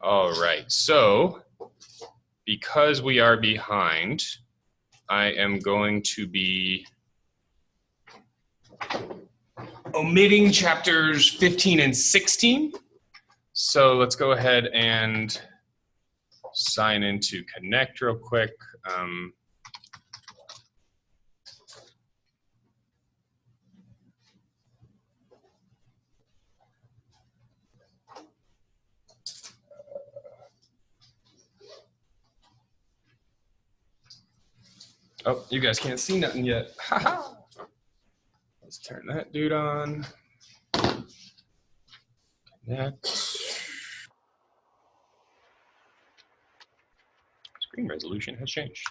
All right, so because we are behind, I am going to be omitting chapters 15 and 16. So let's go ahead and sign into Connect real quick. Oh, you guys can't see nothing yet. Haha. Let's turn that dude on. Connect. Screen resolution has changed.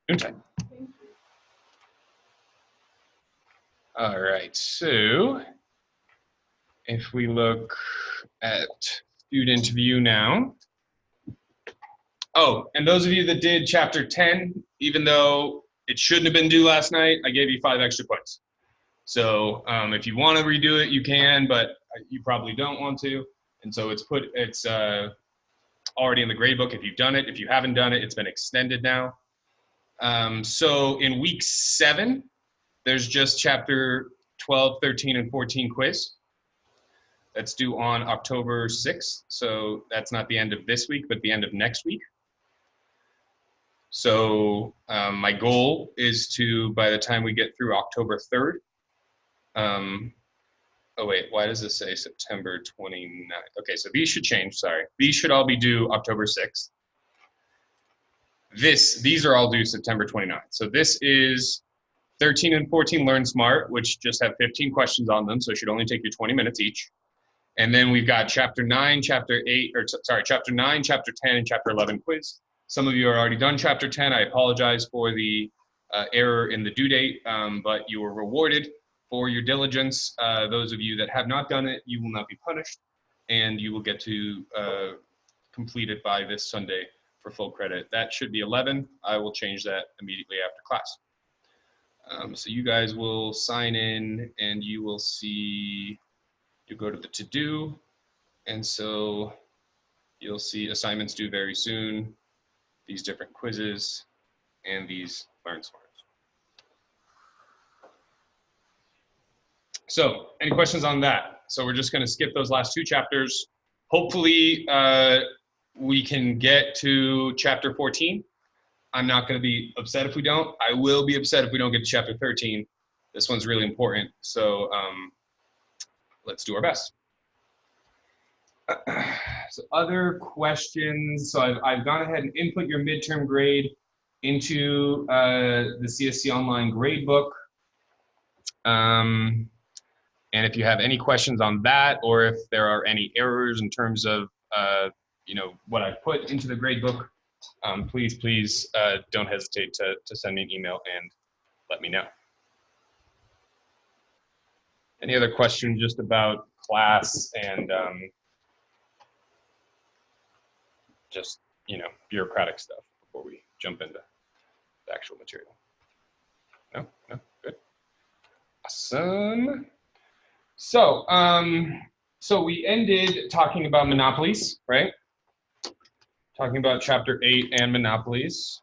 Noontime. All right, so if we look at student view now. Oh, and those of you that did chapter 10, even though it shouldn't have been due last night, I gave you 5 extra points. So if you want to redo it, you can, but you probably don't want to. And so it's already in the grade book if you've done it. If you haven't done it, it's been extended now. So in week 7, there's just chapter 12, 13, and 14 quiz. That's due on October 6th. So that's not the end of this week, but the end of next week. So my goal is to, by the time we get through October 3rd, oh wait, why does this say September 29th? Okay, so these should change, sorry. These should all be due October 6th. These are all due September 29th. So this is 13 and 14 Learn Smart, which just have 15 questions on them, so it should only take you 20 minutes each. And then we've got chapter 9, chapter 10, chapter 10, and chapter 11 quiz. Some of you are already done chapter 10. I apologize for the error in the due date, but you were rewarded for your diligence. Those of you that have not done it, you will not be punished, and you will get to complete it by this Sunday for full credit. That should be 11. I will change that immediately after class. So you guys will sign in, and you will see, you go to the to-do, and so you'll see assignments due very soon, these different quizzes, and these Learn Smarts. So any questions on that? So we're just going to skip those last 2 chapters. Hopefully we can get to chapter 14. I'm not going to be upset if we don't. I will be upset if we don't get to chapter 13. This one's really important. So let's do our best. So other questions. So I've gone ahead and input your midterm grade into the CSC Online gradebook. And if you have any questions on that, or if there are any errors in terms of what I put into the gradebook, please don't hesitate to send me an email and let me know. Any other questions just about class and just bureaucratic stuff before we jump into the actual material? No, good, awesome. So so we ended talking about monopolies, right? Talking about chapter 8 and monopolies.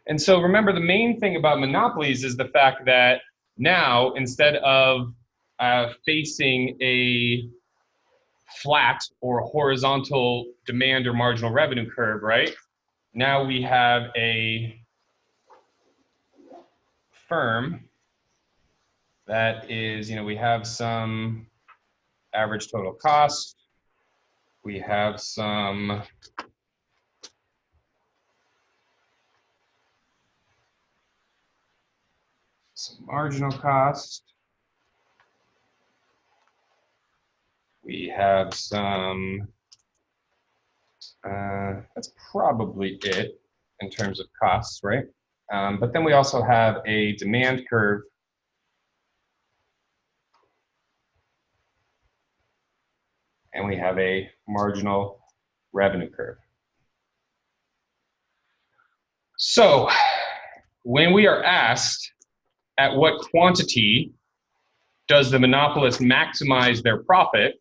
And so remember, the main thing about monopolies is the fact that now, instead of facing a flat or horizontal demand or marginal revenue curve, right? Now we have a firm that is, we have some average total cost. We have some marginal cost. We have some, that's probably it in terms of costs, right? But then we also have a demand curve and we have a marginal revenue curve. So when we are asked at what quantity does the monopolist maximize their profit,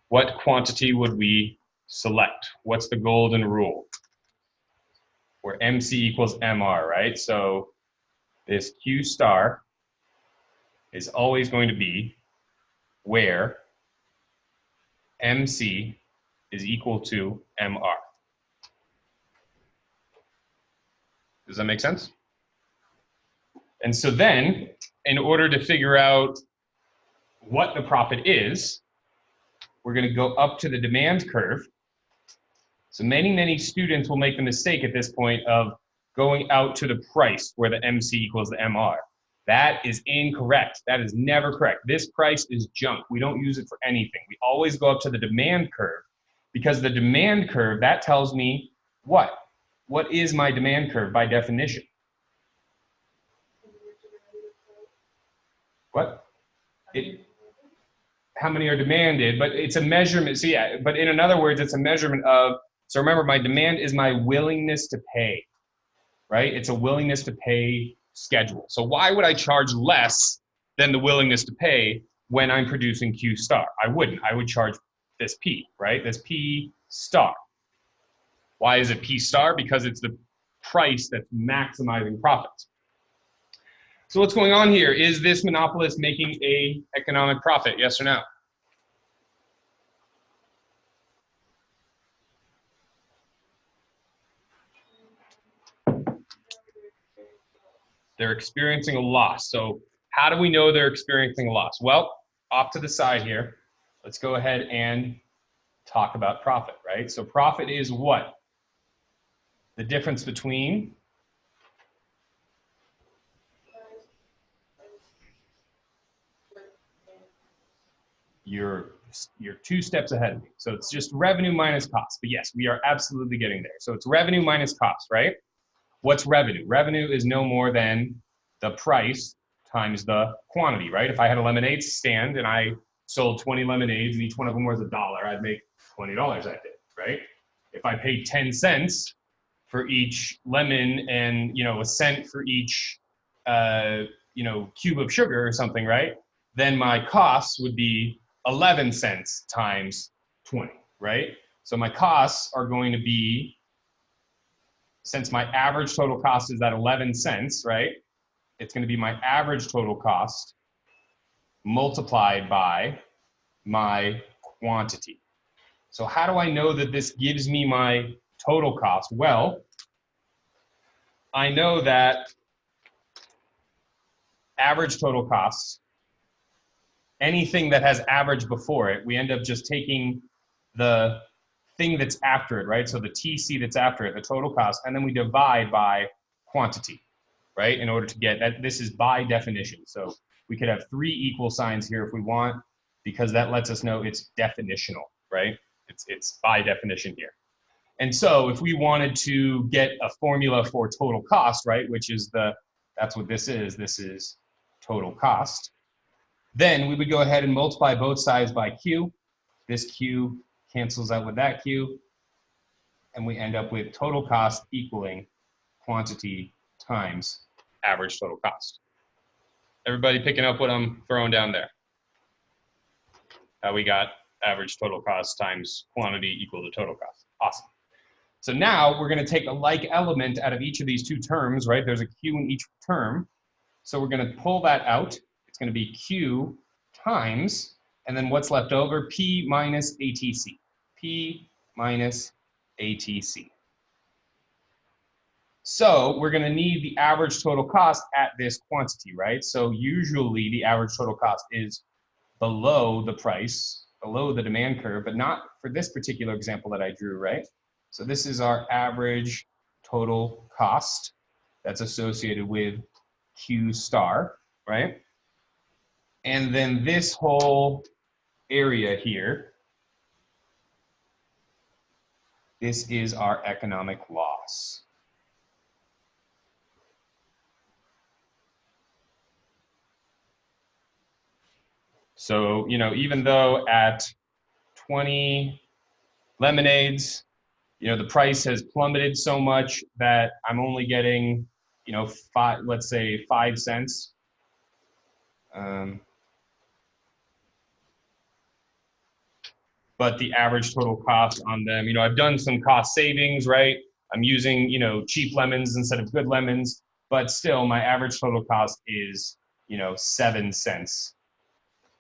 what quantity would we select? What's the golden rule? Where MC equals MR, right? So this Q star is always going to be where MC is equal to MR. Does that make sense? And so then, in order to figure out what the profit is, we're going to go up to the demand curve. So many students will make the mistake at this point of going out to the price where the MC equals the MR. That is incorrect. That is never correct. This price is junk. We don't use it for anything. We always go up to the demand curve, because the demand curve, that tells me what? What is my demand curve by definition? What? How many are demanded, but it's a measurement. So yeah, but in other words, it's a measurement of, so remember, my demand is my willingness to pay, right? It's a willingness to pay schedule. So why would I charge less than the willingness to pay when I'm producing Q star? I wouldn't. I would charge this P, right? This P star. Why is it P star? Because it's the price that's maximizing profits. So what's going on here? Is this monopolist making a economic profit? Yes or no? They're experiencing a loss. So how do we know they're experiencing a loss? Well, off to the side here, let's go ahead and talk about profit, right? So profit is what? The difference between you're 2 steps ahead of me. So it's just revenue minus cost. But yes, we are absolutely getting there. So it's revenue minus cost, right? What's revenue? Revenue is no more than the price times the quantity, right? If I had a lemonade stand and I sold 20 lemonades and each one of them was $1, I'd make $20 that day, right? If I paid 10 cents for each lemon and, a cent for each, cube of sugar or something, right? Then my costs would be 11 cents times 20, right? So my costs are going to be, since my average total cost is at 11 cents, right? It's going to be my average total cost multiplied by my quantity. So how do I know that this gives me my total cost? Well, I know that average total costs, anything that has average before it, we end up just taking the thing that's after it, right? So the TC that's after it, the total cost, and then we divide by quantity, right? In order to get that, this is by definition. So we could have 3 equal signs here if we want, because that lets us know it's definitional, right? It's by definition here. And so if we wanted to get a formula for total cost, right, which is that's what this is total cost, then we would go ahead and multiply both sides by Q. This Q cancels out with that Q, and we end up with total cost equaling quantity times average total cost. Everybody picking up what I'm throwing down there? We got average total cost times quantity equal to total cost. Awesome. So now we're going to take a like element out of each of these 2 terms, right? There's a Q in each term. So we're going to pull that out. It's going to be Q times, and then what's left over? P minus ATC. P minus ATC. So we're going to need the average total cost at this quantity, right? So usually the average total cost is below the price, below the demand curve, but not for this particular example that I drew, right? So this is our average total cost that's associated with Q star, right? And then this whole area here, this is our economic loss. So, even though at 20 lemonades. You know, the price has plummeted so much that I'm only getting, you know, let's say 5 cents. But the average total cost on them, you know, I've done some cost savings, right? I'm using, you know, cheap lemons instead of good lemons, but still my average total cost is, you know, 7 cents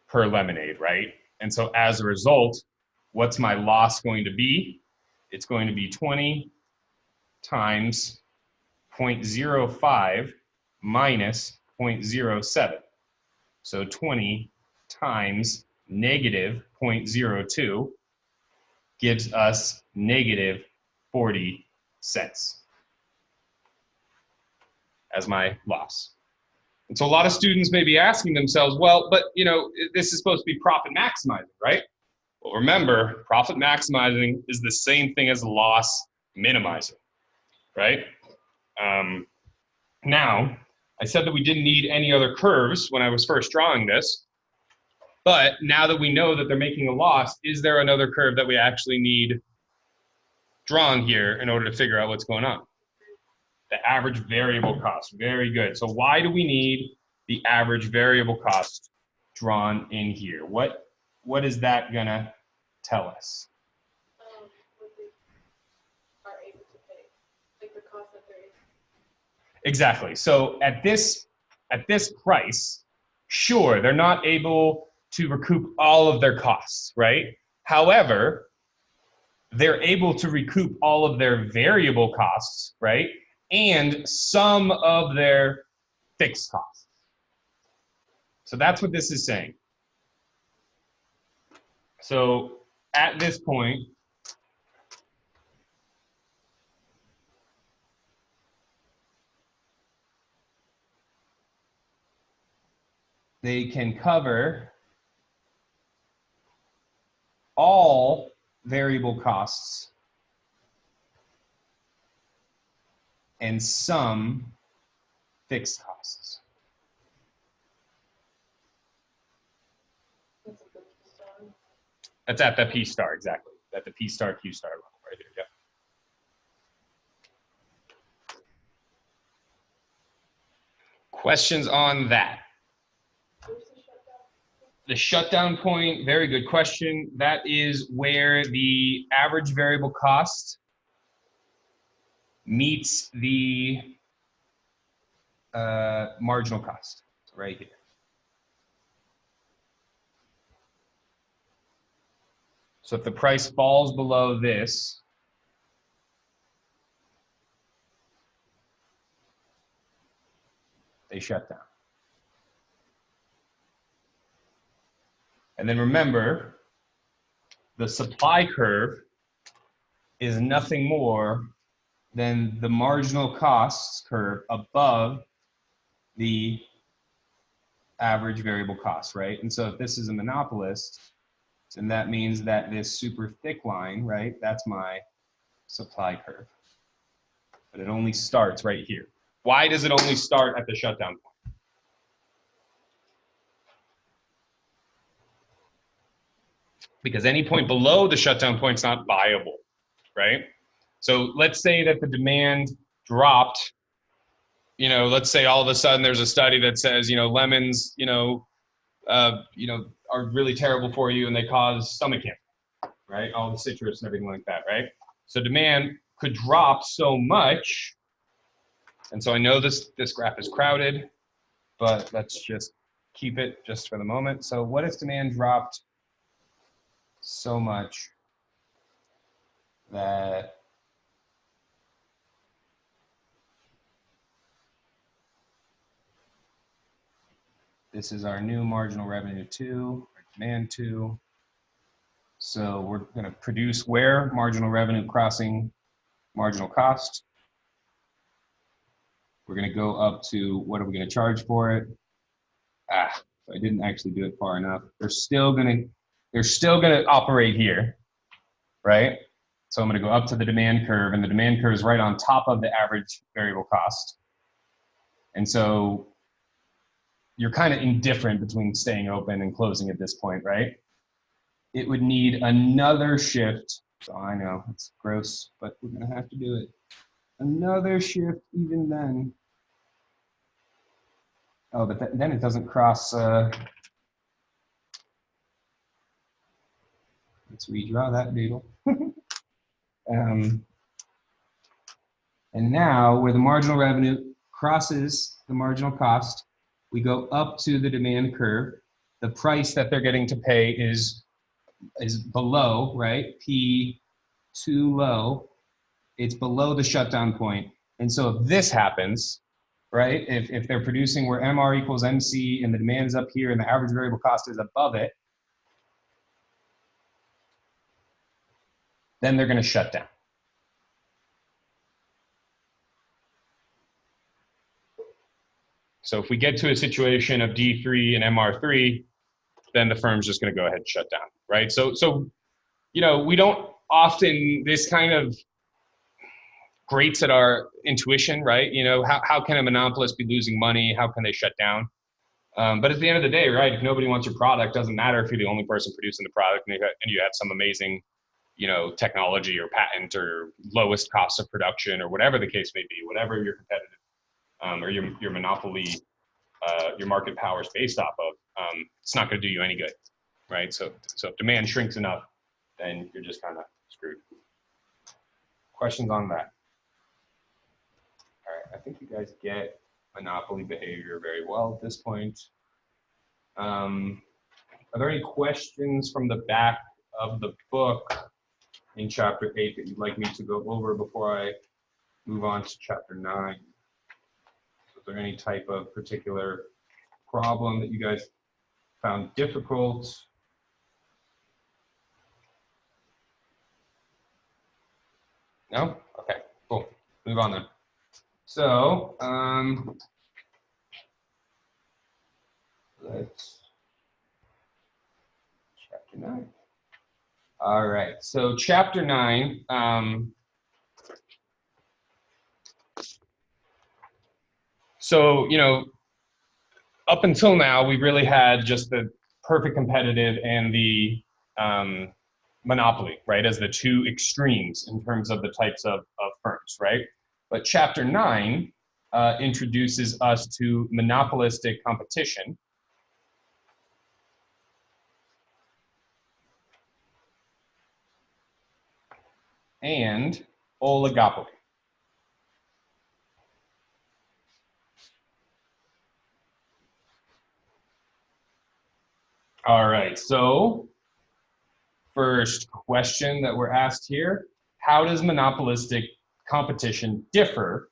per lemonade, right? And so as a result, what's my loss going to be? It's going to be 20 times 0.05 minus 0.07. So 20 times negative 0.02 gives us negative 40 cents as my loss. And so a lot of students may be asking themselves, well, but you know, this is supposed to be profit maximizing, right? Well, remember, profit maximizing is the same thing as loss minimizing, right? Now, I said that we didn't need any other curves when I was first drawing this, but now that we know that they're making a loss, is there another curve that we actually need drawn here in order to figure out what's going on? The average variable cost, very good. So why do we need the average variable cost drawn in here? What is that gonna tell us? What they are able to pay, like the cost that they're able to pay. Exactly. So at this price, sure, they're not able to recoup all of their costs, right? However, they're able to recoup all of their variable costs, right? And some of their fixed costs. So that's what this is saying. So at this point, they can cover all variable costs and some fixed costs. That's at the P star, exactly. At the P star, Q star level right here, yeah. Questions on that? The shutdown point, very good question. That is where the average variable cost meets the marginal cost, right here. So if the price falls below this, they shut down. And then remember, the supply curve is nothing more than the marginal costs curve above the average variable cost, right? And so if this is a monopolist, then that means that this super thick line, right, that's my supply curve. But it only starts right here. Why does it only start at the shutdown point? Because any point below the shutdown point is not viable, right? So let's say that the demand dropped, you know, let's say all of a sudden there's a study that says, you know, lemons, are really terrible for you and they cause stomach cancer, right? All the citrus and everything like that, right? So demand could drop so much. And so I know this graph is crowded, but let's just keep it just for the moment. So what if demand dropped so much that this is our new marginal revenue 2, or demand 2. So we're going to produce where marginal revenue crossing marginal cost. We're going to go up to what are we going to charge for it? So I didn't actually do it far enough. They're still going to operate here, right? So I'm going to go up to the demand curve, and the demand curve is right on top of the average variable cost. And so you're kind of indifferent between staying open and closing at this point, right? it would need another shift. So I know it's gross, but we're gonna have to do it. Another shift even then. Oh, but then it doesn't cross. Let's redraw that doodle. And now where the marginal revenue crosses the marginal cost, we go up to the demand curve. The price that they're getting to pay is below, right? P too low. It's below the shutdown point. And so if this happens, right? If they're producing where MR equals MC and the demand is up here and the average variable cost is above it, then they're going to shut down. So if we get to a situation of D3 and MR3, then the firm's just going to go ahead and shut down, right? So you know, we don't often, this kind of grates at our intuition, right? You know, how can a monopolist be losing money? How can they shut down? But at the end of the day, right, if nobody wants your product, doesn't matter if you're the only person producing the product and you have some amazing, you know, technology or patent or lowest cost of production or whatever the case may be, whatever your competitive or your monopoly, your market power is based off of, it's not going to do you any good, right? So if demand shrinks enough, then you're just kind of screwed. Questions on that? All right, I think you guys get monopoly behavior very well at this point. Are there any questions from the back of the book in chapter 8 that you'd like me to go over before I move on to chapter 9? Is there any type of particular problem that you guys found difficult? No? Okay, cool. Move on then. So, let's chapter 9. All right, so chapter 9. So, you know, up until now, we really had just the perfect competitive and the monopoly, right, as the two extremes in terms of the types of firms, right? But chapter 9 introduces us to monopolistic competition. And oligopoly. All right, so first question that we're asked here, how does monopolistic competition differ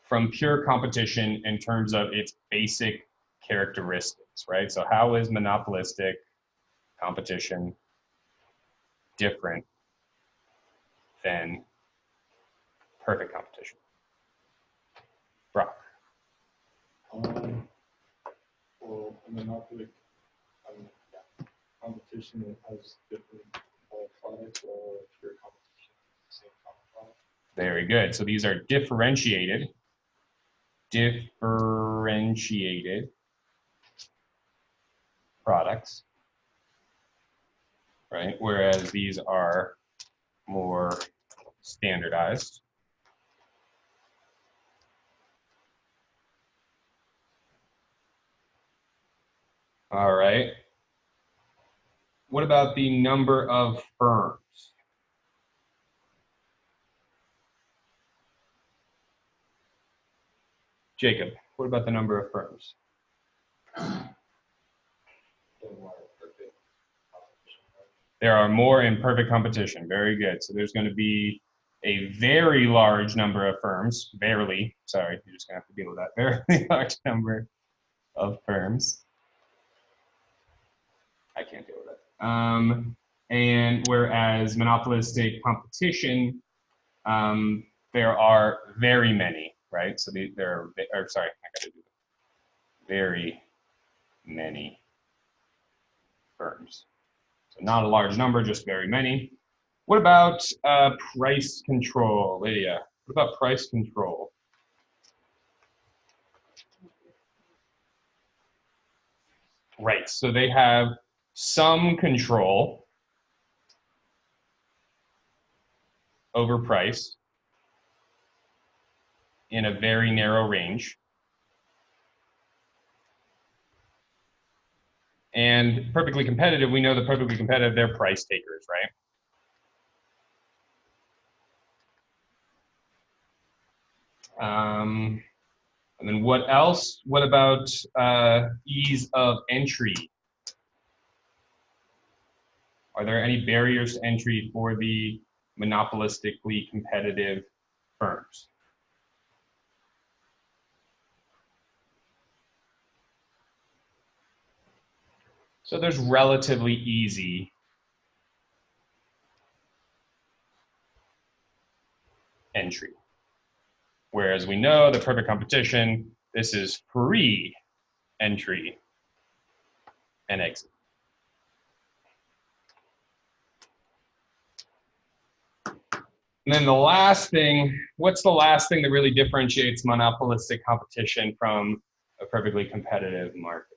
from pure competition in terms of its basic characteristics, right? So how is monopolistic competition different than perfect competition? Brock. Well, monopoly competition has different products or pure competition, same product. Very good. So these are differentiated products, right? Whereas these are more standardized. All right. What about the number of firms? Jacob, what about the number of firms? There are more in perfect competition. Very good. So there's going to be a very large number of firms. Barely, sorry, you're just going to have to deal with that. Very large number of firms. I can't deal with it. And whereas monopolistic competition, there are very many, right? So there are, sorry, I got to do that. Very many firms. So not a large number, just very many. What about price control, Lydia? What about price control? Right, so they have some control over price in a very narrow range. And perfectly competitive, we know that perfectly competitive, they're price takers, right? And then what else? What about ease of entry? Are there any barriers to entry for the monopolistically competitive firms? So there's relatively easy entry. Whereas we know the perfect competition, this is free entry and exit. And then the last thing, what's the last thing that really differentiates monopolistic competition from a perfectly competitive market?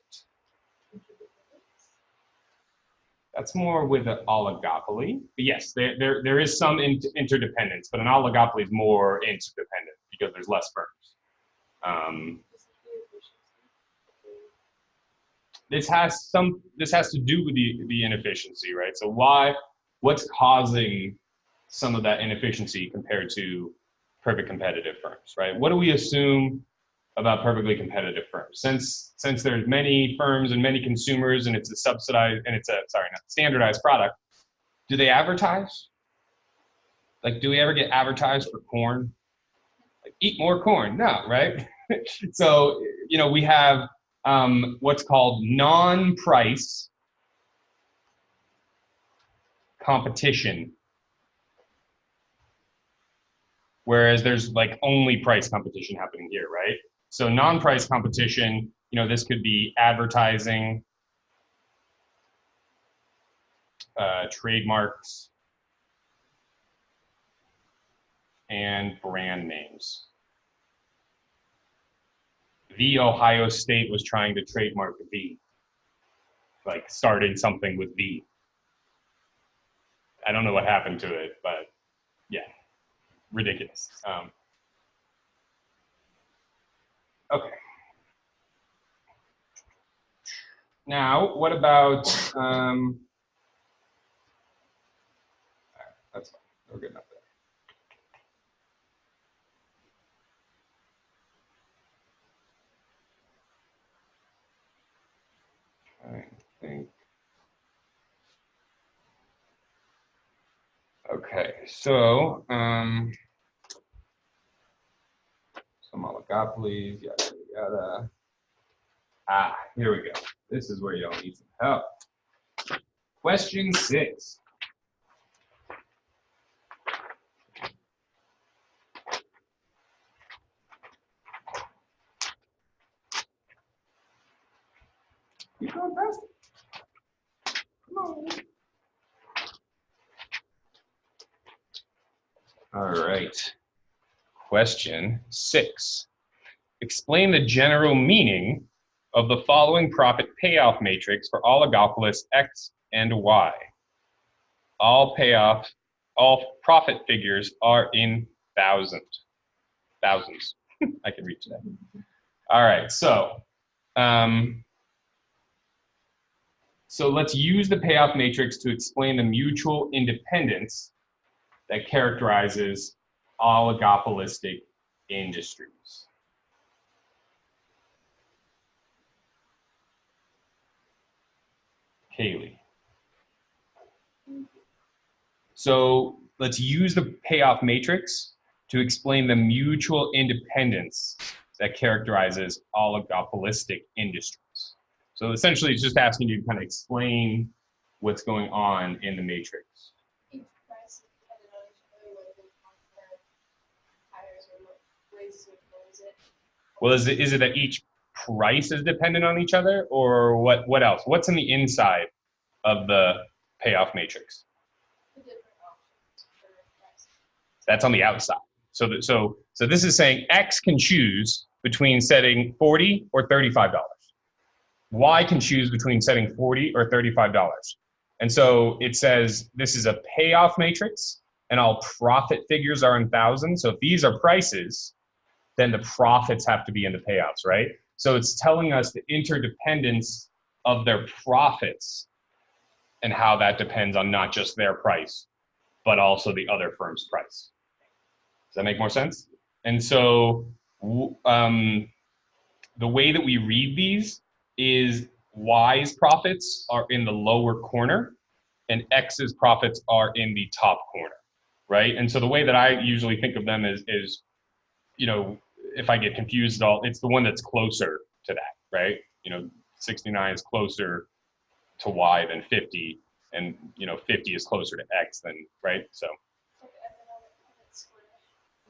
That's more with an oligopoly. But yes, there is some interdependence, but an oligopoly is more interdependent because there's less firms. This has to do with the inefficiency, right? So what's causing some of that inefficiency compared to perfect competitive firms, right? What do we assume about perfectly competitive firms? Since there's many firms and many consumers and it's a subsidized and it's a standardized product, do they advertise? Like, do we ever get advertised for corn? Like, eat more corn? No, right? So, you know, we have what's called non-price competition, whereas there's like only price competition happening here, right? So non-price competition, you know, this could be advertising, trademarks, and brand names. The Ohio State was trying to trademark the, like starting something with the. I don't know what happened to it, but yeah, ridiculous. Okay. Now, what about, that's fine, we're good enough there. I think. Okay, so, some oligopolies, yada, yada. Ah, here we go. This is where y'all need some help. Question 6. Keep going faster. Come on. All right. Question 6. Explain the general meaning of the following profit payoff matrix for oligopolists X and Y. All profit figures are in thousands. I can read today. All right, so let's use the payoff matrix to explain the mutual independence that characterizes oligopolistic industries. Kaylee. So let's use the payoff matrix to explain the mutual independence that characterizes oligopolistic industries. So essentially it's just asking you to kind of explain what's going on in the matrix. Each price is dependent on each other, whether they compare hires or ways to influence it. Well, is it that each price is dependent on each other, or what else? What's in the inside of the payoff matrix? The different options for price. That's on the outside. So this is saying X can choose between setting $40 or $35. Y can choose between setting $40 or $35. And so it says this is a payoff matrix, and all profit figures are in thousands. So if these are prices, then the profits have to be in the payouts, right? So it's telling us the interdependence of their profits and how that depends on not just their price, but also the other firm's price. Does that make more sense? And so the way that we read these is Y's profits are in the lower corner and X's profits are in the top corner, right? And so the way that I usually think of them is you know, if I get confused at all, it's the one that's closer to that, right? You know, 69 is closer to Y than 50, and you know, 50 is closer to X than, right? So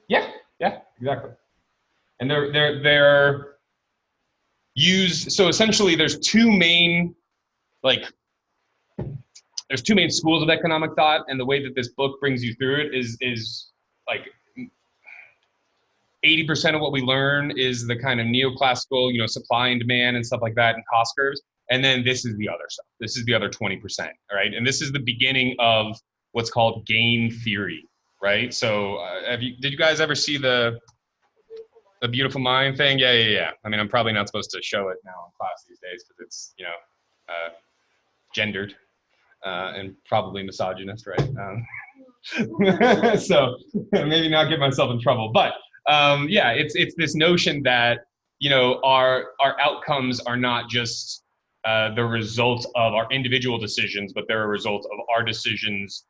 yeah, exactly. And they're used, so essentially there's two main schools of economic thought, and the way that this book brings you through it is like 80% of what we learn is the kind of neoclassical, you know, supply and demand and stuff like that, and cost curves. And then this is the other stuff. This is the other 20%, all right? And this is the beginning of what's called game theory, right? So did you guys ever see the Beautiful Mind thing? Yeah. I mean, I'm probably not supposed to show it now in class these days because it's, you know, gendered and probably misogynist, right? So maybe not get myself in trouble, but yeah, it's this notion that, you know, our outcomes are not just the result of our individual decisions, but they're a result of our decisions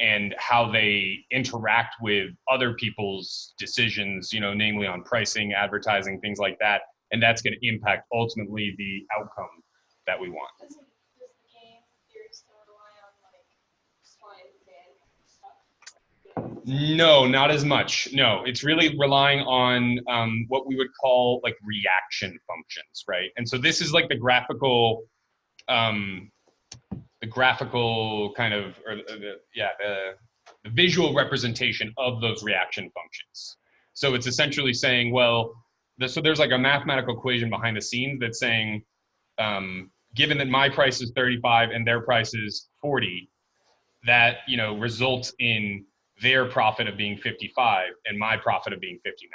and how they interact with other people's decisions, you know, namely on pricing, advertising, things like that. And that's going to impact ultimately the outcome that we want. Does the game theory still rely on like supply and demand stuff? No, not as much. No, it's really relying on what we would call like reaction functions, right? And so this is like the graphical kind of, or the visual representation of those reaction functions. So it's essentially saying, well, so there's like a mathematical equation behind the scenes that's saying, given that my price is 35 and their price is 40, that, you know, results in their profit of being 55 and my profit of being 59.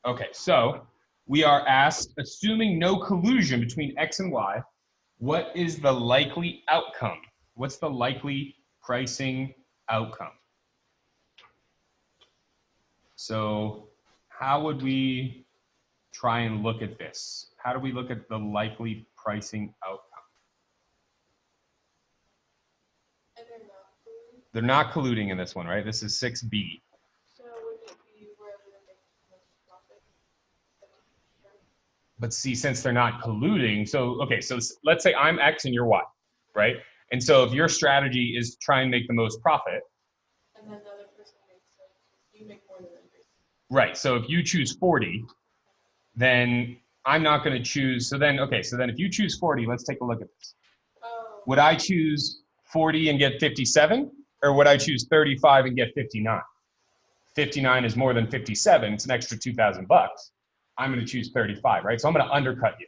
Okay, so we are asked, assuming no collusion between X and Y, what is the likely outcome? What's the likely pricing outcome? So how would we try and look at this? How do we look at the likely pricing outcome? And they're not food. They're not colluding in this one, right? This is 6B. So would it be wherever they make the most profit? But see, since they're not colluding, so, okay, so let's say I'm X and you're Y, right? And so if your strategy is to try and make the most profit. And then the other person makes it, you make more than them. Right, so if you choose 40, then I'm not gonna choose, so then if you choose 40, let's take a look at this. Oh. Would I choose 40 and get 57? Or would I choose 35 and get 59? 59 is more than 57, it's an extra 2,000 bucks. I'm gonna choose 35, right? So I'm gonna undercut you.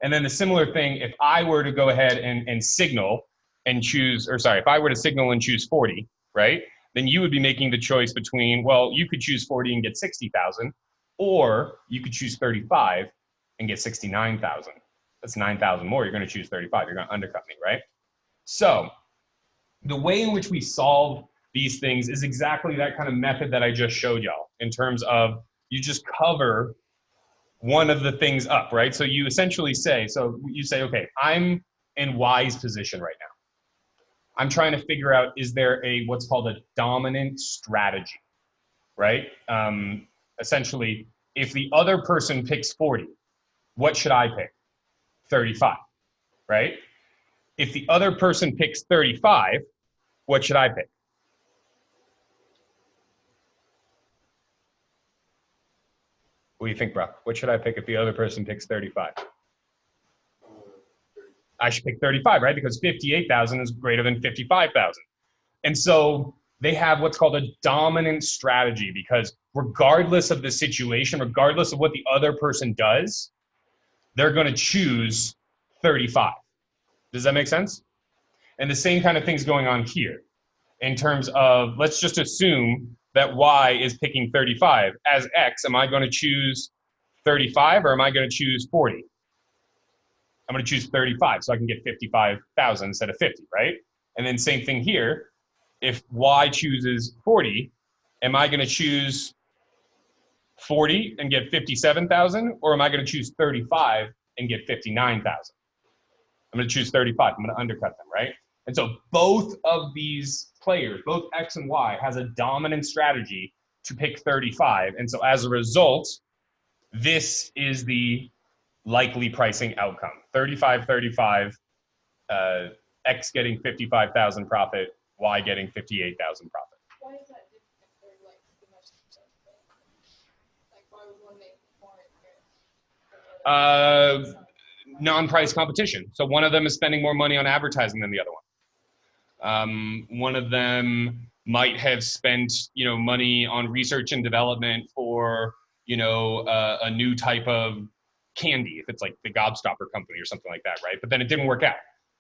And then the similar thing, if I were to go ahead and signal and choose, or sorry, if I were to signal and choose 40, right? Then you would be making the choice between, well, you could choose 40 and get 60,000, or you could choose 35 and get 69,000. That's 9,000 more, you're gonna choose 35, you're gonna undercut me, right? So the way in which we solve these things is exactly that kind of method that I just showed y'all, in terms of you just cover one of the things up, right? So you essentially say, okay, I'm in Y's position right now. I'm trying to figure out, is there what's called a dominant strategy, right? Essentially, if the other person picks 40, what should I pick? 35, right? If the other person picks 35, what should I pick? What do you think, Brock? What should I pick if the other person picks 35? I should pick 35, right? Because 58,000 is greater than 55,000. And so they have what's called a dominant strategy, because regardless of the situation, regardless of what the other person does, they're going to choose 35. Does that make sense? And the same kind of thing's going on here in terms of, let's just assume that y is picking 35. As x, am I going to choose 35 or am I going to choose 40? I'm going to choose 35 so I can get 55,000 instead of 50, right? And then same thing here. If y chooses 40, am I going to choose 40 and get 57,000, or am I going to choose 35 and get 59,000? I'm going to choose 35. I'm going to undercut them, right? And so both of these players, both X and Y, has a dominant strategy to pick 35. And so as a result, this is the likely pricing outcome. 35, 35, X getting 55,000 profit, Y getting 58,000 profit. Why is that different if they're like pretty much the same thing? Like why would one make more here? Non-price competition. So one of them is spending more money on advertising than the other one. One of them might have spent, money on research and development for, a new type of candy, if it's like the Gobstopper company or something like that, right? But then it didn't work out.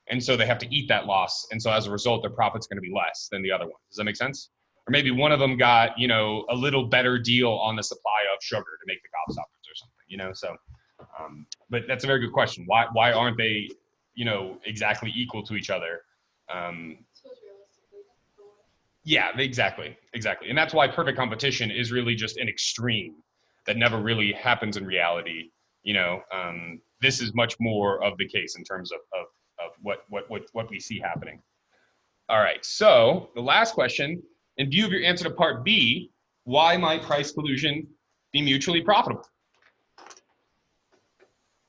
And so they have to eat that loss. And so as a result, their profit's going to be less than the other one. Does that make sense? Or maybe one of them got, a little better deal on the supply of sugar to make the Gobstoppers or something, so. But that's a very good question. Why aren't they, exactly equal to each other? Yeah, exactly. And that's why perfect competition is really just an extreme that never really happens in reality. This is much more of the case in terms of what we see happening. All right, so the last question, in view of your answer to part B, why might price collusion be mutually profitable?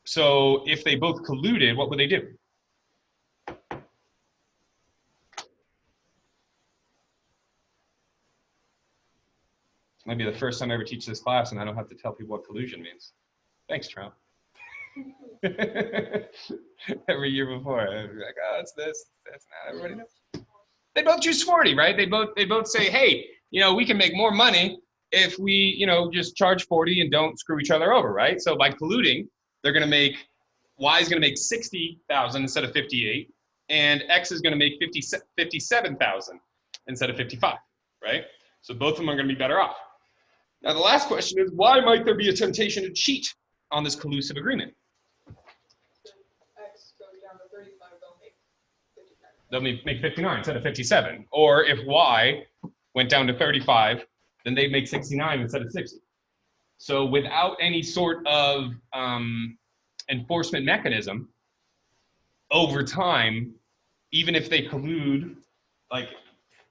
So if they both colluded, what would they do? Might be the first time I ever teach this class and I don't have to tell people what collusion means. Thanks, Trump. Every year before, I'd be like, oh, it's this, that's not, everybody knows. They both choose 40, right? They both say, hey, we can make more money if we, just charge 40 and don't screw each other over, right? So by colluding, they're gonna make, Y is gonna make 60,000 instead of 58, and X is gonna make 57,000 instead of 55, right? So both of them are gonna be better off. Now, the last question is, why might there be a temptation to cheat on this collusive agreement? X goes down to 35, they'll make 59. They'll make 59 instead of 57. Or if Y went down to 35, then they'd make 69 instead of 60. So without any sort of enforcement mechanism, over time, even if they collude, like,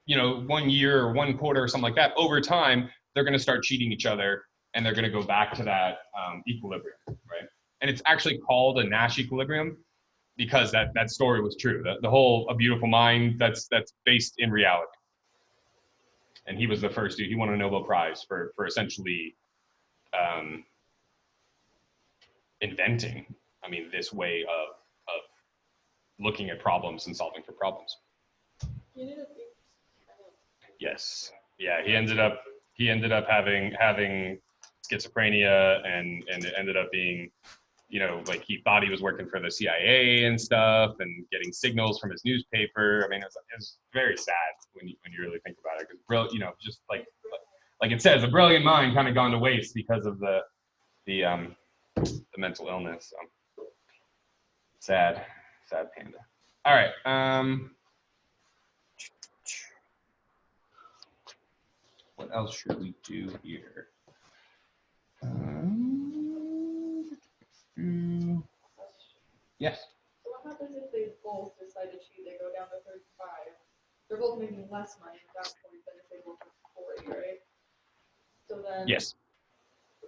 1 year or 1 quarter or something like that, over time, they're going to start cheating each other and they're going to go back to that equilibrium, right? And it's actually called a Nash equilibrium because that story was true. The whole A Beautiful Mind, that's based in reality. And he was the first dude. He won a Nobel Prize for essentially inventing, this way of looking at problems and solving for problems. Yes. Yeah, he ended up having schizophrenia and it ended up being, like he thought he was working for the CIA and stuff and getting signals from his newspaper. It was very sad when you really think about it, because just like it says, a brilliant mind kind of gone to waste because of the mental illness. So sad panda. All right. What else should we do here? Yes. So what happens if they both decide to cheat? They go down to 35. They're both making less money at that point than if they both have 40, right? So then, Yes.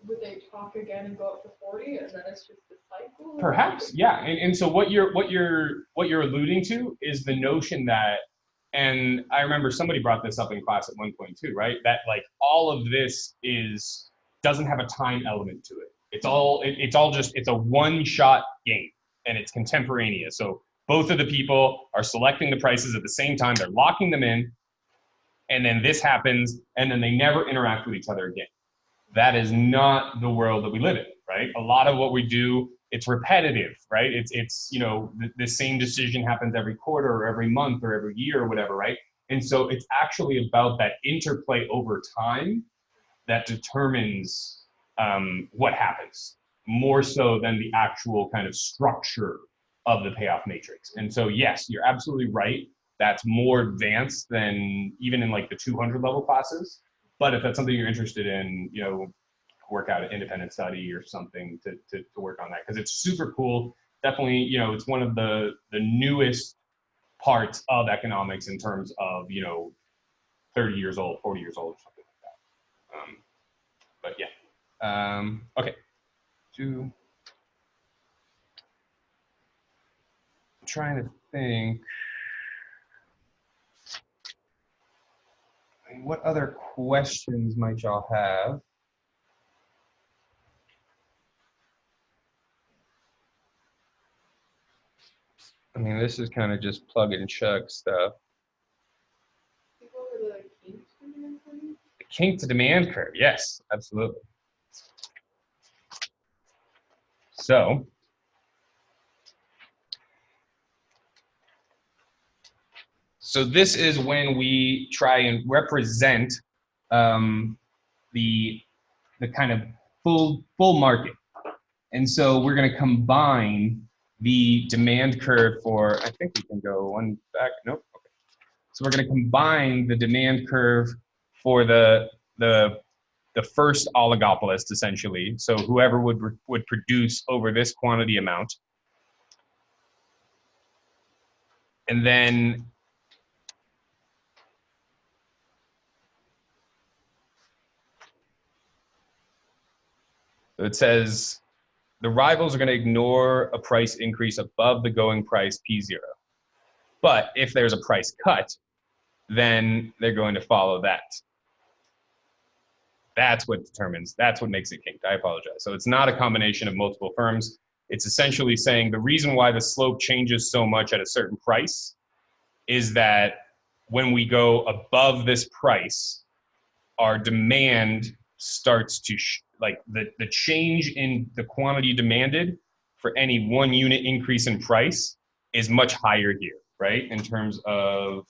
Would they talk again and go up to 40, and then it's just the cycle? Perhaps, yeah. And so what you're alluding to is the notion that, and I remember somebody brought this up in class at one point too, right? That like all of this doesn't have a time element to it. It's a one-shot game, and it's contemporaneous. So both of the people are selecting the prices at the same time. They're locking them in, and then this happens, and then they never interact with each other again. That is not the world that we live in, right? A lot of what we do it's repetitive, right? It's you know, the same decision happens every quarter or every month or every year or whatever, right? And so it's actually about that interplay over time that determines what happens, more so than the actual kind of structure of the payoff matrix. And so, yes, you're absolutely right. That's more advanced than even in like the 200 level classes. But if that's something you're interested in, you know, work out an independent study or something to work on that, because it's super cool. Definitely, you know, it's one of the newest parts of economics in terms of, you know, 30 years old, 40 years old, or something like that. But yeah, okay. I'm trying to think. I mean, what other questions might y'all have? I mean, this is kind of just plug and chug stuff. The kink to demand curve, yes, absolutely. So this is when we try and represent the kind of full market. And so we're going to combine the demand curve for, I think we can go one back, nope, okay. So we're going to combine the demand curve for the first oligopolist, essentially. So whoever would produce over this quantity amount. And then it says the rivals are going to ignore a price increase above the going price P0. But if there's a price cut, then they're going to follow that. That's what makes it kinked. I apologize. So it's not a combination of multiple firms. It's essentially saying the reason why the slope changes so much at a certain price is that when we go above this price, our demand starts to, like the change in the quantity demanded for any 1 unit increase in price is much higher here, right? In terms of,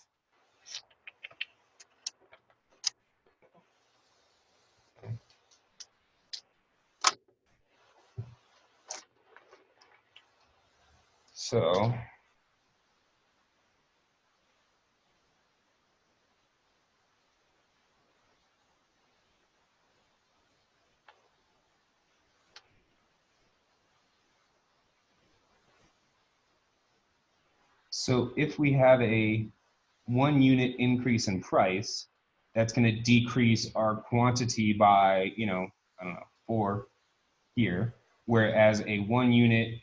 so if we have a 1 unit increase in price, that's going to decrease our quantity by, you know, I don't know, 4 here. Whereas a 1 unit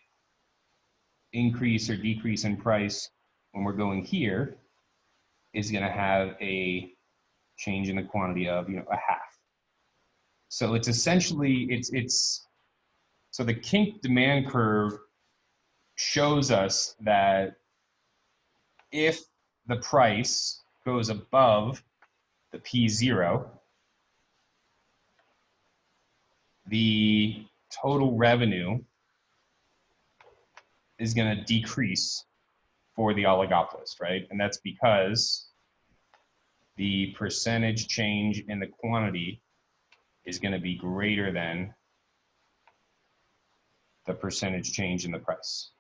increase or decrease in price when we're going here is going to have a change in the quantity of, you know, a half. So it's essentially, so the kink demand curve shows us that if the price goes above the P0, the total revenue is going to decrease for the oligopolist, right? And that's because the percentage change in the quantity is going to be greater than the percentage change in the price.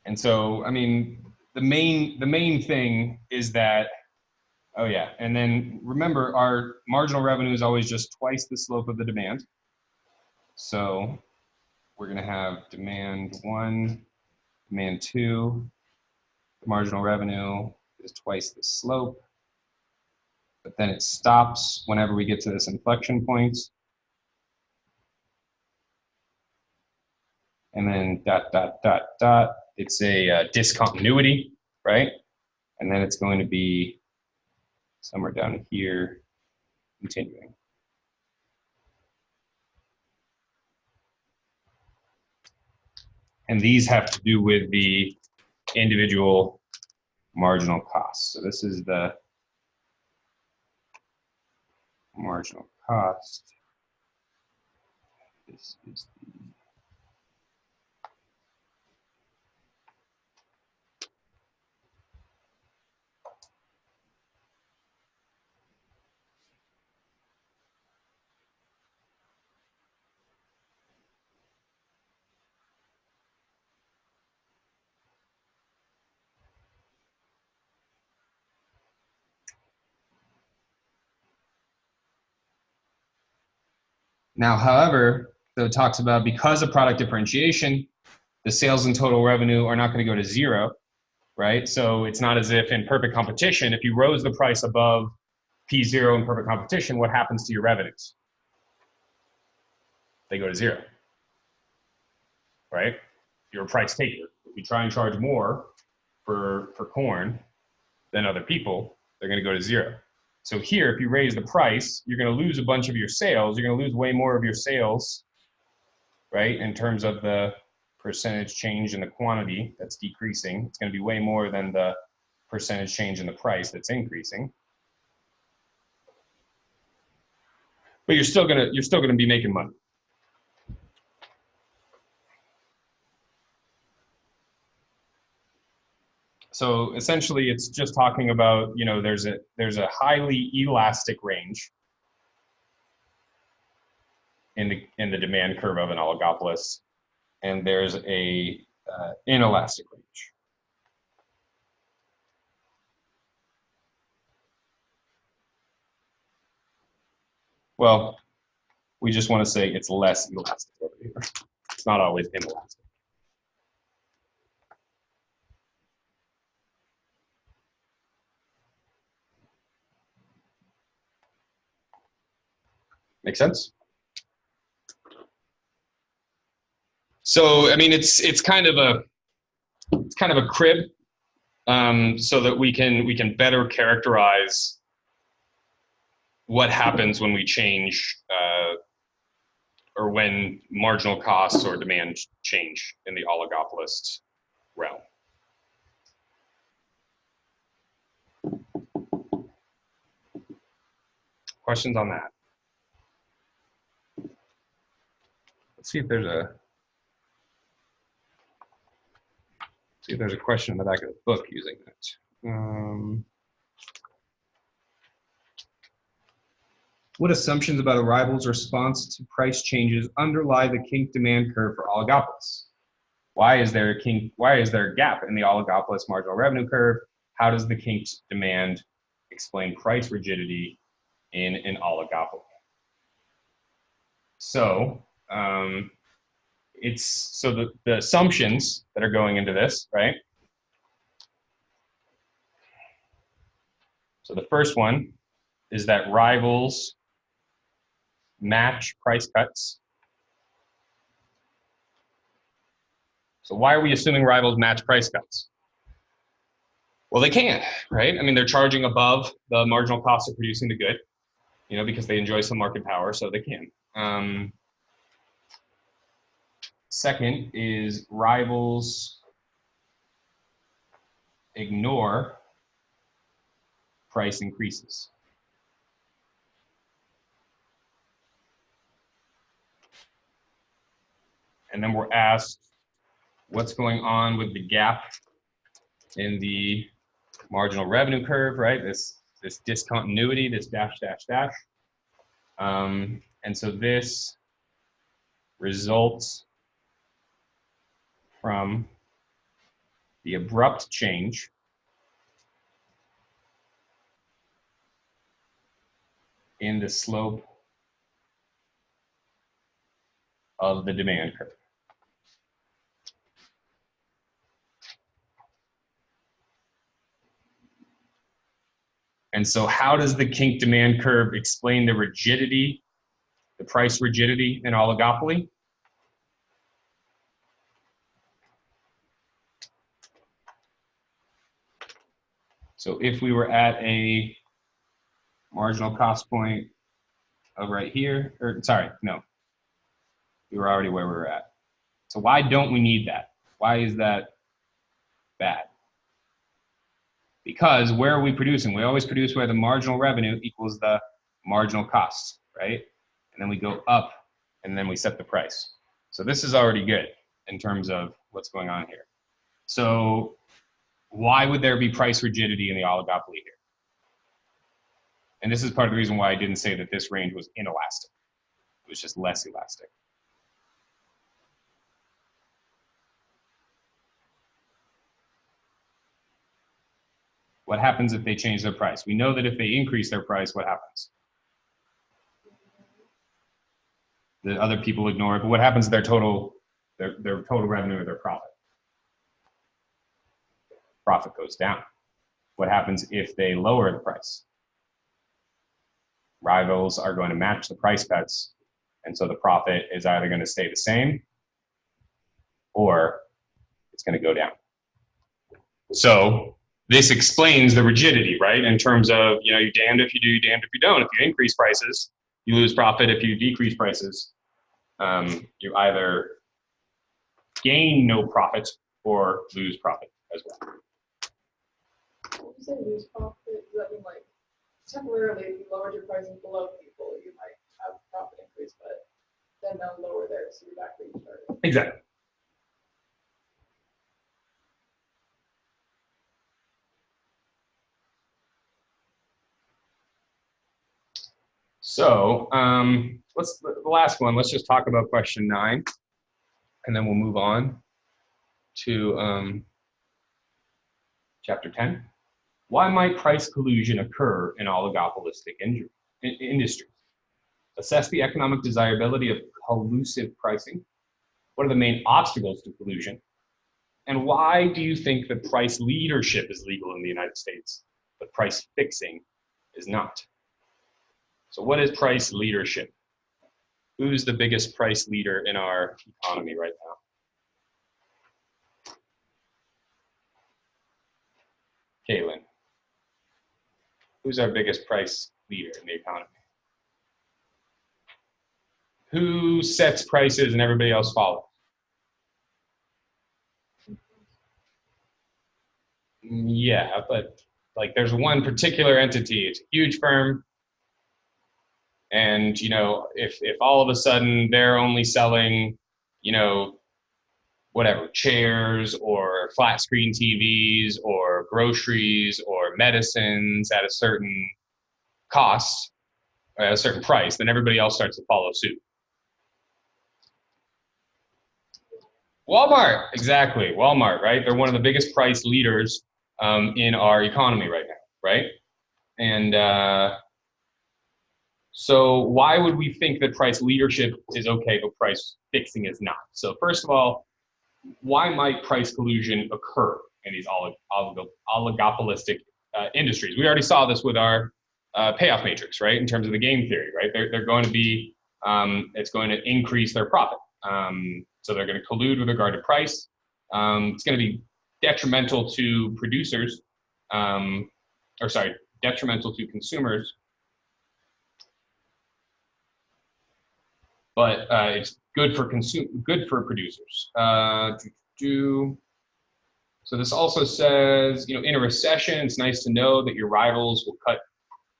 And so, I mean, the main thing is that, oh yeah, and then remember our marginal revenue is always just twice the slope of the demand. So we're going to have demand 1, demand 2, the marginal revenue is twice the slope, but then it stops whenever we get to this inflection point. And then ... It's a discontinuity, right? And then it's going to be somewhere down here, continuing. And these have to do with the individual marginal costs. So this is the marginal cost. This is the Now, however, so it talks about because of product differentiation, the sales and total revenue are not going to go to zero, right? So it's not as if in perfect competition, if you rose the price above P0 in perfect competition, what happens to your revenues? They go to zero, right? You're a price taker. If you try and charge more for corn than other people, they're going to go to zero. So here, if you raise the price, you're going to lose a bunch of your sales. You're going to lose way more of your sales, right? In terms of the percentage change in the quantity that's decreasing. It's going to be way more than the percentage change in the price that's increasing. But you're still going to be making money. So essentially, it's just talking about, you know, there's a highly elastic range in the demand curve of an oligopolis, and there's a inelastic range. Well, we just want to say it's less elastic over here. It's not always inelastic. Make sense? So I mean, it's kind of a crib, so that we can better characterize what happens when we change or when marginal costs or demand change in the oligopolist realm. Questions on that? Let's see if there's a question in the back of the book using that. What assumptions about a rival's response to price changes underlie the kink demand curve for oligopolists? Why is there a gap in the oligopolist marginal revenue curve? How does the kinked demand explain price rigidity in an oligopoly? So the assumptions that are going into this, right? So the first one is that rivals match price cuts. So why are we assuming rivals match price cuts? Well, they can't, right? I mean, they're charging above the marginal cost of producing the good, you know, because they enjoy some market power, so they can. Second is rivals ignore price increases. And then we're asked what's going on with the gap in the marginal revenue curve, right? This discontinuity, this dash, dash, dash. And so this results from the abrupt change in the slope of the demand curve. And so how does the kink demand curve explain the rigidity, the price rigidity in oligopoly? So if we were at a marginal cost point of right here, or sorry, no, we were already where we were at. So why don't we need that? Why is that bad? Because where are we producing? We always produce where the marginal revenue equals the marginal cost, right? And then we go up and then we set the price. So this is already good in terms of what's going on here. So why would there be price rigidity in the oligopoly here? And this is part of the reason why I didn't say that this range was inelastic. It was just less elastic. What happens if they change their price? We know that if they increase their price, what happens? The other people ignore it, but what happens to their total revenue or their profit? Profit goes down. What happens if they lower the price? Rivals are going to match the price cuts, and so the profit is either going to stay the same or it's going to go down. So this explains the rigidity, right? In terms of, you know, you're damned if you do, you're damned if you don't. If you increase prices, you lose profit. If you decrease prices, you either gain no profit or lose profit as well. When you say lose profit, does that mean like temporarily if you lowered your prices below people, you might have profit increase, but then they'll lower theirs, so you're back where you started? Exactly. So the last one, let's just talk about question 9, and then we'll move on to chapter 10. Why might price collusion occur in oligopolistic industries? Assess the economic desirability of collusive pricing. What are the main obstacles to collusion? And why do you think that price leadership is legal in the United States, but price fixing is not? So what is price leadership? Who's the biggest price leader in our economy right now? Kaylin. Who's our biggest price leader in the economy? Who sets prices and everybody else follows? Yeah, but like there's one particular entity. It's a huge firm. And, you know, if all of a sudden they're only selling, you know, whatever, chairs or flat screen TVs or groceries or medicines at a certain cost, at a certain price, then everybody else starts to follow suit. Walmart, exactly, Walmart, right? They're one of the biggest price leaders in our economy right now, right? And so why would we think that price leadership is okay, but price fixing is not? So first of all, why might price collusion occur in these oligopolistic industries? We already saw this with our payoff matrix, right? In terms of the game theory, right? They're going to be, it's going to increase their profit. So they're going to collude with regard to price. It's going to be detrimental to producers, detrimental to consumers. But it's good for producers. So this also says, you know, in a recession, it's nice to know that your rivals will cut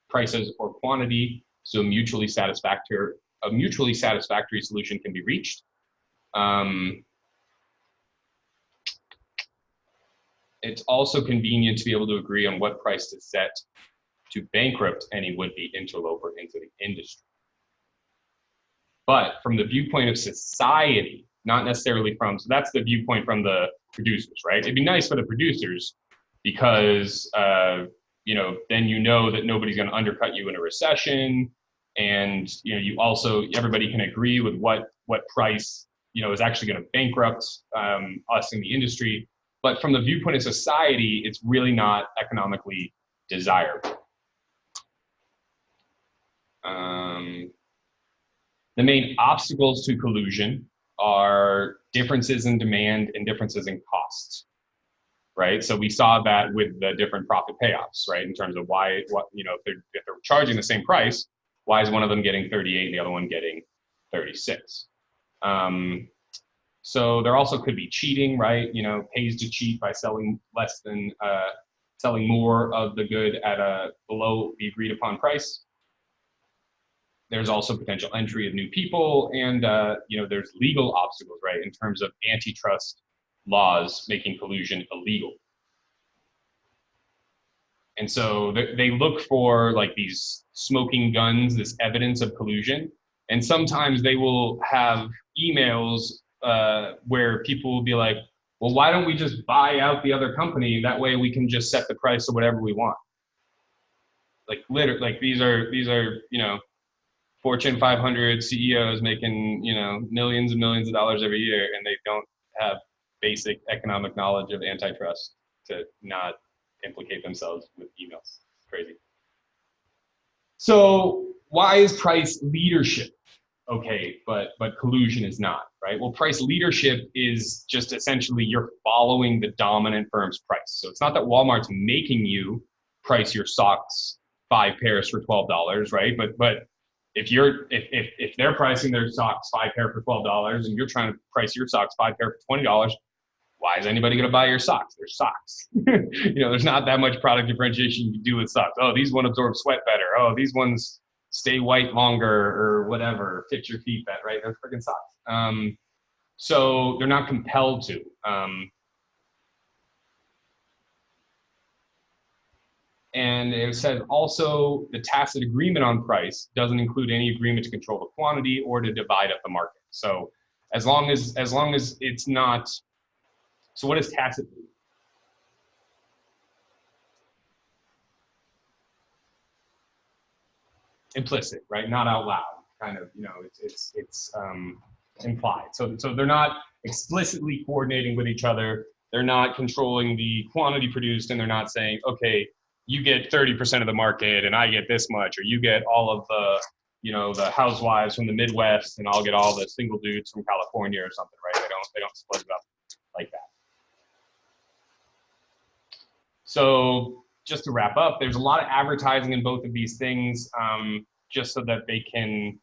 prices or quantity, so a mutually satisfactory solution can be reached. It's also convenient to be able to agree on what price to set to bankrupt any would-be interloper into the industry. But from the viewpoint of society, not necessarily so that's the viewpoint from the producers, right? It'd be nice for the producers because, you know, then you know that nobody's going to undercut you in a recession. And, you know, everybody can agree with what price, you know, is actually going to bankrupt us in the industry. But from the viewpoint of society, it's really not economically desirable. The main obstacles to collusion are differences in demand and differences in costs, right? So we saw that with the different profit payoffs, right? In terms of you know, if they're charging the same price, why is one of them getting 38 and the other one getting 36? So there also could be cheating, right? You know, pays to cheat by selling selling more of the good at below the agreed upon price. there's also potential entry of new people, and there's legal obstacles, right, in terms of antitrust laws making collusion illegal. And so they look for like these smoking guns, this evidence of collusion. And sometimes they will have emails where people will be like, well, why don't we just buy out the other company? That way we can just set the price of whatever we want. Like literally, like these are Fortune 500 CEOs making millions and millions of dollars every year, and they don't have basic economic knowledge of antitrust to not implicate themselves with emails. Crazy. So why is price leadership okay, but collusion is not, right? Well, price leadership is just essentially you're following the dominant firm's price. So it's not that Walmart's making you price your socks 5 pairs for $12, right? But if they're pricing their socks 5 pair for $12 and you're trying to price your socks 5 pair for $20, why is anybody going to buy your socks? They're socks. There's not that much product differentiation you can do with socks. Oh, these ones absorb sweat better. Oh, these ones stay white longer or whatever, fit your feet better, right? They're freaking socks. So they're not compelled to. And it says also the tacit agreement on price doesn't include any agreement to control the quantity or to divide up the market. So as long as it's not. So what is tacit? Implicit, right? Not out loud. Kind of, it's implied. So they're not explicitly coordinating with each other. They're not controlling the quantity produced, and they're not saying, okay, you get 30% of the market, and I get this much, or you get all of the housewives from the Midwest, and I'll get all the single dudes from California or something, right? They don't split it up like that. So just to wrap up, there's a lot of advertising in both of these things, just so that they can,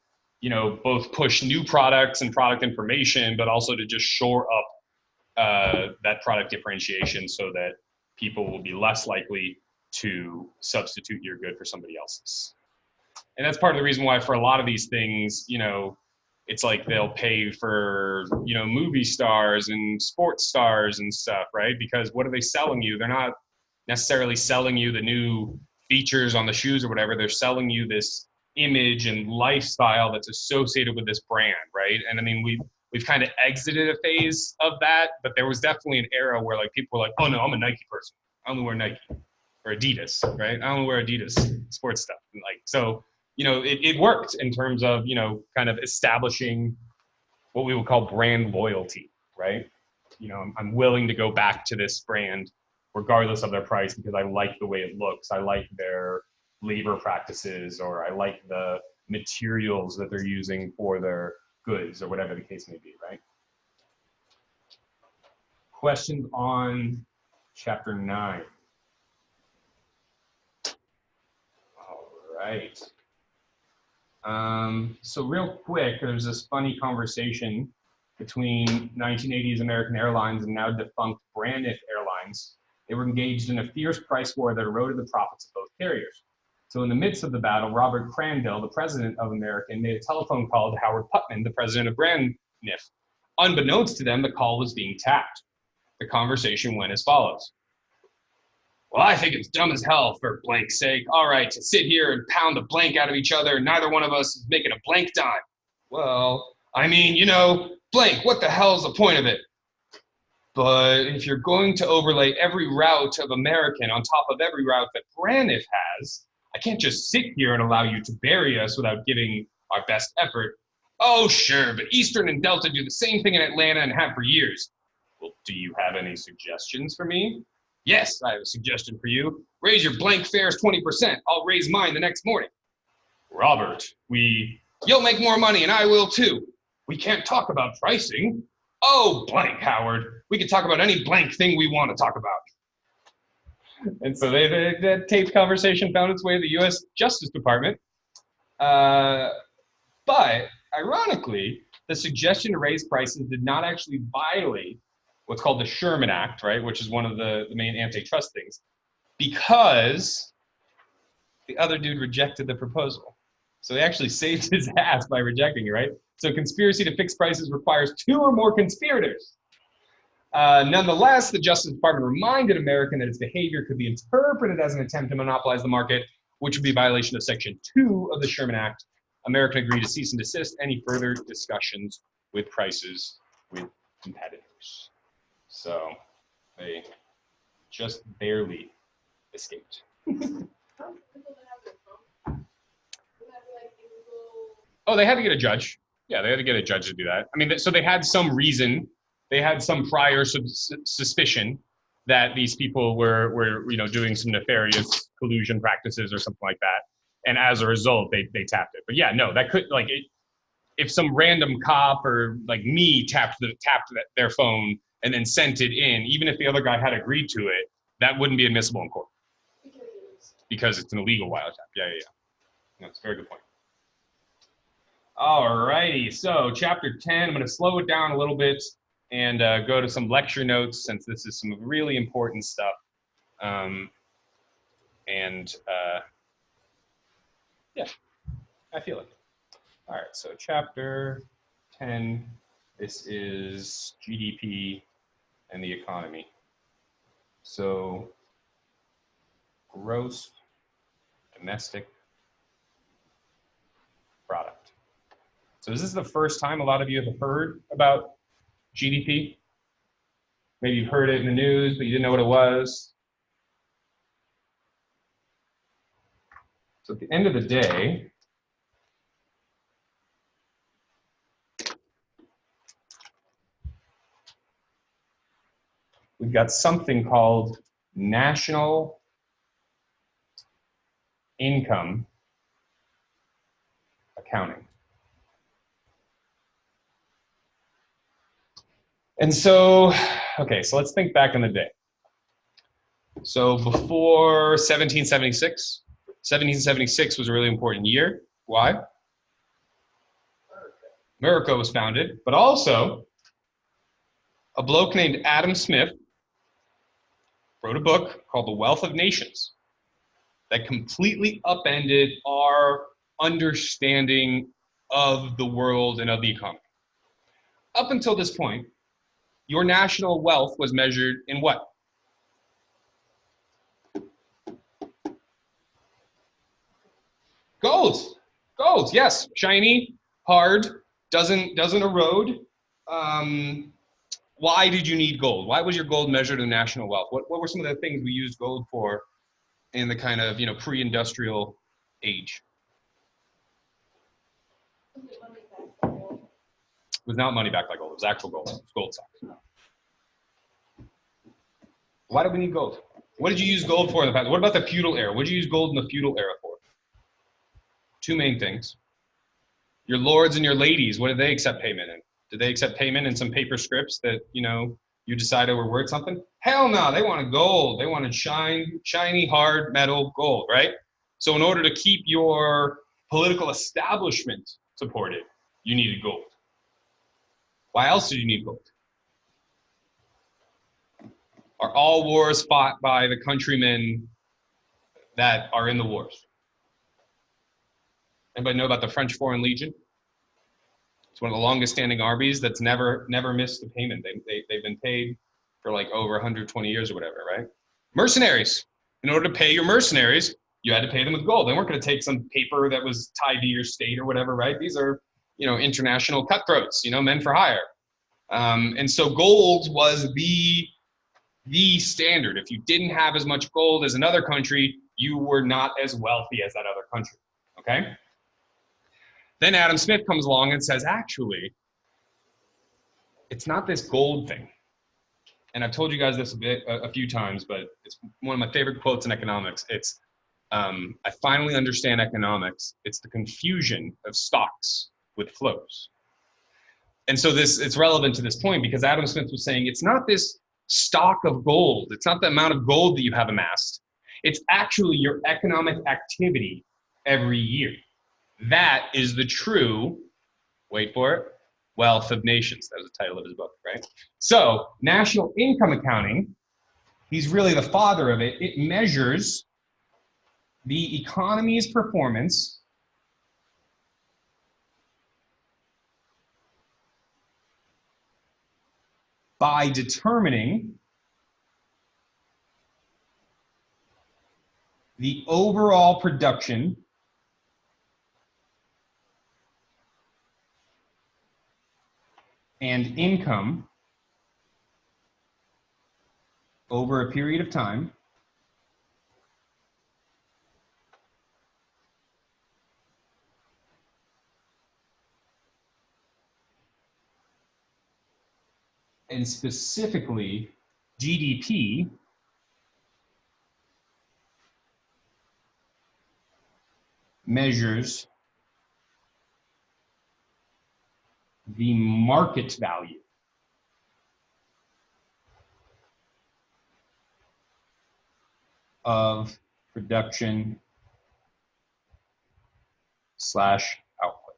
both push new products and product information, but also to just shore up that product differentiation so that people will be less likely to substitute your good for somebody else's. And that's part of the reason why for a lot of these things, it's like they'll pay for, movie stars and sports stars and stuff, right? Because what are they selling you? They're not necessarily selling you the new features on the shoes or whatever. They're selling you this image and lifestyle that's associated with this brand, right? And I mean, we've kind of exited a phase of that, but there was definitely an era where like people were like, oh no, I'm a Nike person. I only wear Nike or Adidas, right? I only wear Adidas sports stuff. And like, so, it worked in terms of, kind of establishing what we would call brand loyalty, right? I'm willing to go back to this brand regardless of their price because I like the way it looks. I like their labor practices, or I like the materials that they're using for their goods, or whatever the case may be, right? Questions on chapter 9? All right. So real quick, there's this funny conversation between 1980s American Airlines and now defunct Braniff Airlines. They were engaged in a fierce price war that eroded the profits of both carriers. So in the midst of the battle, Robert Crandell, the president of American, made a telephone call to Howard Putnam, the president of Braniff. Unbeknownst to them, the call was being tapped. The conversation went as follows. Well, I think it's dumb as hell for blank's sake. All right, to sit here and pound the blank out of each other, neither one of us is making a blank dime. Well, I mean, blank, what the hell is the point of it? But if you're going to overlay every route of American on top of every route that Braniff has, I can't just sit here and allow you to bury us without giving our best effort. Oh, sure, but Eastern and Delta do the same thing in Atlanta and have for years. Well, do you have any suggestions for me? Yes, I have a suggestion for you. Raise your blank fares 20%. I'll raise mine the next morning. Robert, you'll make more money and I will too. We can't talk about pricing. Oh, blank, Howard. We can talk about any blank thing we want to talk about. And so that taped conversation found its way to the U.S. Justice Department. But ironically, the suggestion to raise prices did not actually violate what's called the Sherman Act, right, which is one of the main antitrust things, because the other dude rejected the proposal. So he actually saved his ass by rejecting it, right? So conspiracy to fix prices requires 2 or more conspirators. Nonetheless, the Justice Department reminded American that its behavior could be interpreted as an attempt to monopolize the market, which would be a violation of Section 2 of the Sherman Act. American agreed to cease and desist any further discussions with prices with competitors. So they just barely escaped. Oh, they had to get a judge. Yeah, they had to get a judge to do that. I mean, so they had some reason, they had some prior suspicion that these people were doing some nefarious collusion practices or something like that. And as a result, they tapped it. But yeah, no, that could, like, if some random cop or like me tapped their phone and then sent it in, even if the other guy had agreed to it, that wouldn't be admissible in court. Because it's an illegal wiretap. Yeah. That's a very good point. All righty, so chapter 10, I'm going to slow it down a little bit and go to some lecture notes since this is some really important stuff. Yeah, I feel it. All right, so chapter 10, this is GDP and the economy. So gross domestic product. So is this the first time a lot of you have heard about GDP? Maybe you've heard it in the news, but you didn't know what it was. So at the end of the day, we've got something called national income accounting. And so, okay, so let's think back in the day. So before 1776 was a really important year. Why? America was founded, but also a bloke named Adam Smith wrote a book called The Wealth of Nations that completely upended our understanding of the world and of the economy. Up until this point, your national wealth was measured in what? Gold. Gold, yes. Shiny, hard, doesn't erode. Why did you need gold? Why was your gold measured in national wealth? What were some of the things we used gold for in the kind of pre-industrial age? It was not money backed by gold. It was actual gold. It was gold stocks. Why did we need gold? What did you use gold for in the past? What about the feudal era? What did you use gold in the feudal era for? 2 main things. Your lords and your ladies, what did they accept payment in? Did they accept payment in some paper scripts that, you decided were worth something? Hell no, they wanted gold. They wanted shiny, hard metal gold, right? So in order to keep your political establishment supported, you needed gold. Why else did you need gold? Are all wars fought by the countrymen that are in the wars? Anybody know about the French Foreign Legion? It's one of the longest standing armies that's never missed a payment. They've been paid for like over 120 years or whatever, right? Mercenaries. In order to pay your mercenaries, you had to pay them with gold. They weren't going to take some paper that was tied to your state or whatever, right? These are, international cutthroats, men for hire. And so gold was the standard. If you didn't have as much gold as another country, you were not as wealthy as that other country, okay? Then Adam Smith comes along and says, actually, it's not this gold thing. And I've told you guys this a few times, but it's one of my favorite quotes in economics. It's, I finally understand economics. It's the confusion of stocks with flows. And so it's relevant to this point because Adam Smith was saying, it's not this stock of gold. It's not the amount of gold that you have amassed. It's actually your economic activity every year. That is the true, wait for it, wealth of nations. That was the title of his book, right? So national income accounting, he's really the father of it. It measures the economy's performance by determining the overall production and income over a period of time and specifically GDP measures the market value of production slash output.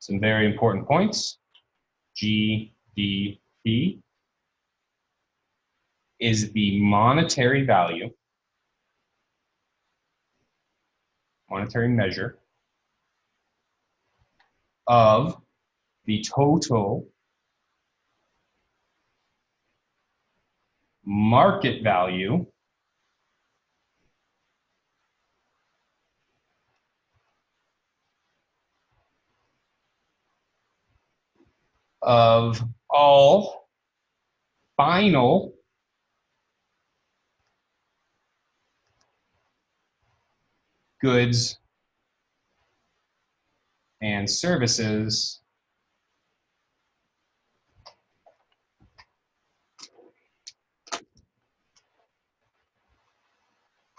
Some very important points. GDP is the monetary value, monetary measure of the total market value of all final goods and services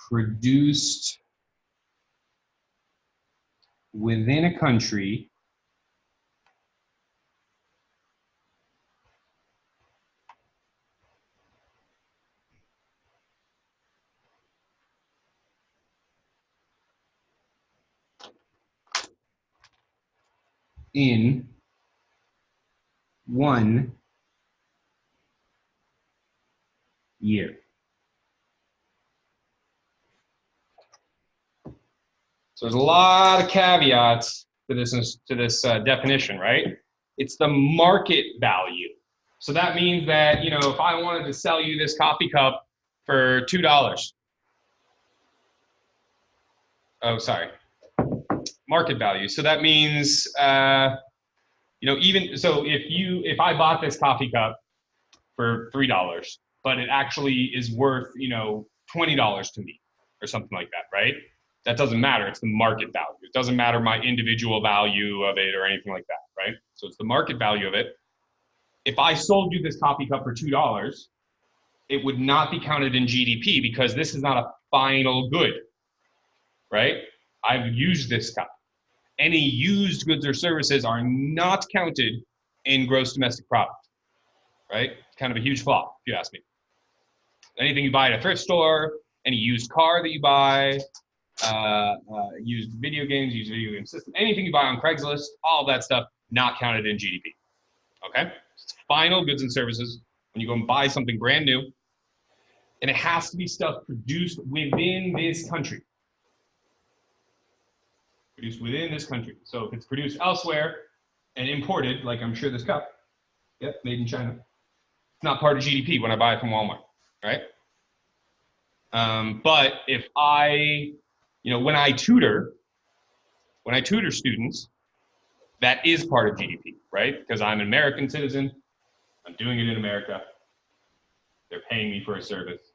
produced within a country in 1 year. So there's a lot of caveats to this definition, right? It's the market value. So that means that, you know, if I wanted to sell you this coffee cup for $2, oh, sorry, market value. So that means, you know, even so, if I bought this coffee cup for $3, but it actually is worth, you know, $20 to me or something like that, right? That doesn't matter. It's the market value. It doesn't matter my individual value of it or anything like that, right? So it's the market value of it. If I sold you this coffee cup for $2, it would not be counted in GDP because this is not a final good, right? I've used this cup. Any used goods or services are not counted in gross domestic product, right? Kind of a huge flaw, if you ask me. Anything you buy at a thrift store, any used car that you buy, used video games, used video game system, anything you buy on Craigslist, all that stuff, not counted in GDP, okay? It's final goods and services when you go and buy something brand new, and it has to be stuff produced within this country. Produced within this country. So if it's produced elsewhere and imported, like I'm sure this cup, yep, made in China, it's not part of GDP when I buy it from Walmart, right? But if I, you know, when I tutor students, that is part of GDP, right? Because I'm an American citizen, I'm doing it in America, they're paying me for a service,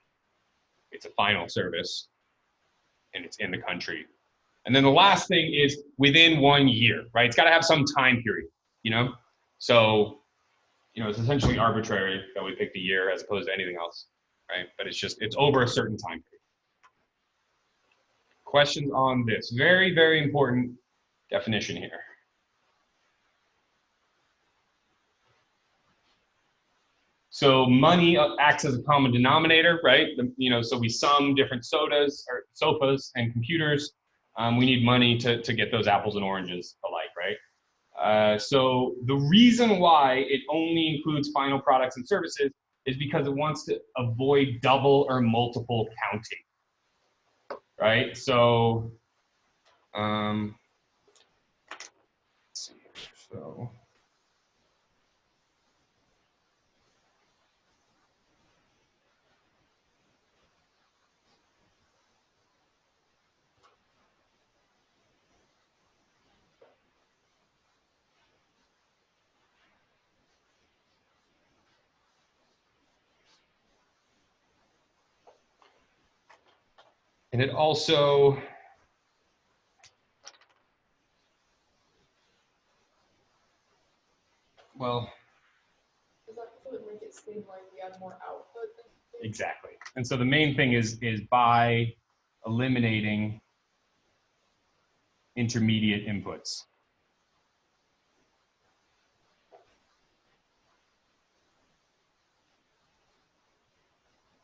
it's a final service, and it's in the country. And then the last thing is within 1 year, right? It's got to have some time period, you know? So, you know, it's essentially arbitrary that we pick the year as opposed to anything else, right? But it's just, it's over a certain time period. Questions on this? Very, very important definition here. So money acts as a common denominator, right? You know, so we sum different sodas or sofas and computers. We need money to get those apples and oranges alike, right? So the reason why it only includes final products and services is because it wants to avoid double or multiple counting, right? So, let's see here. So, and it also, well, Does that would make it seem like we have more output than exactly. And so the main thing is by eliminating intermediate inputs.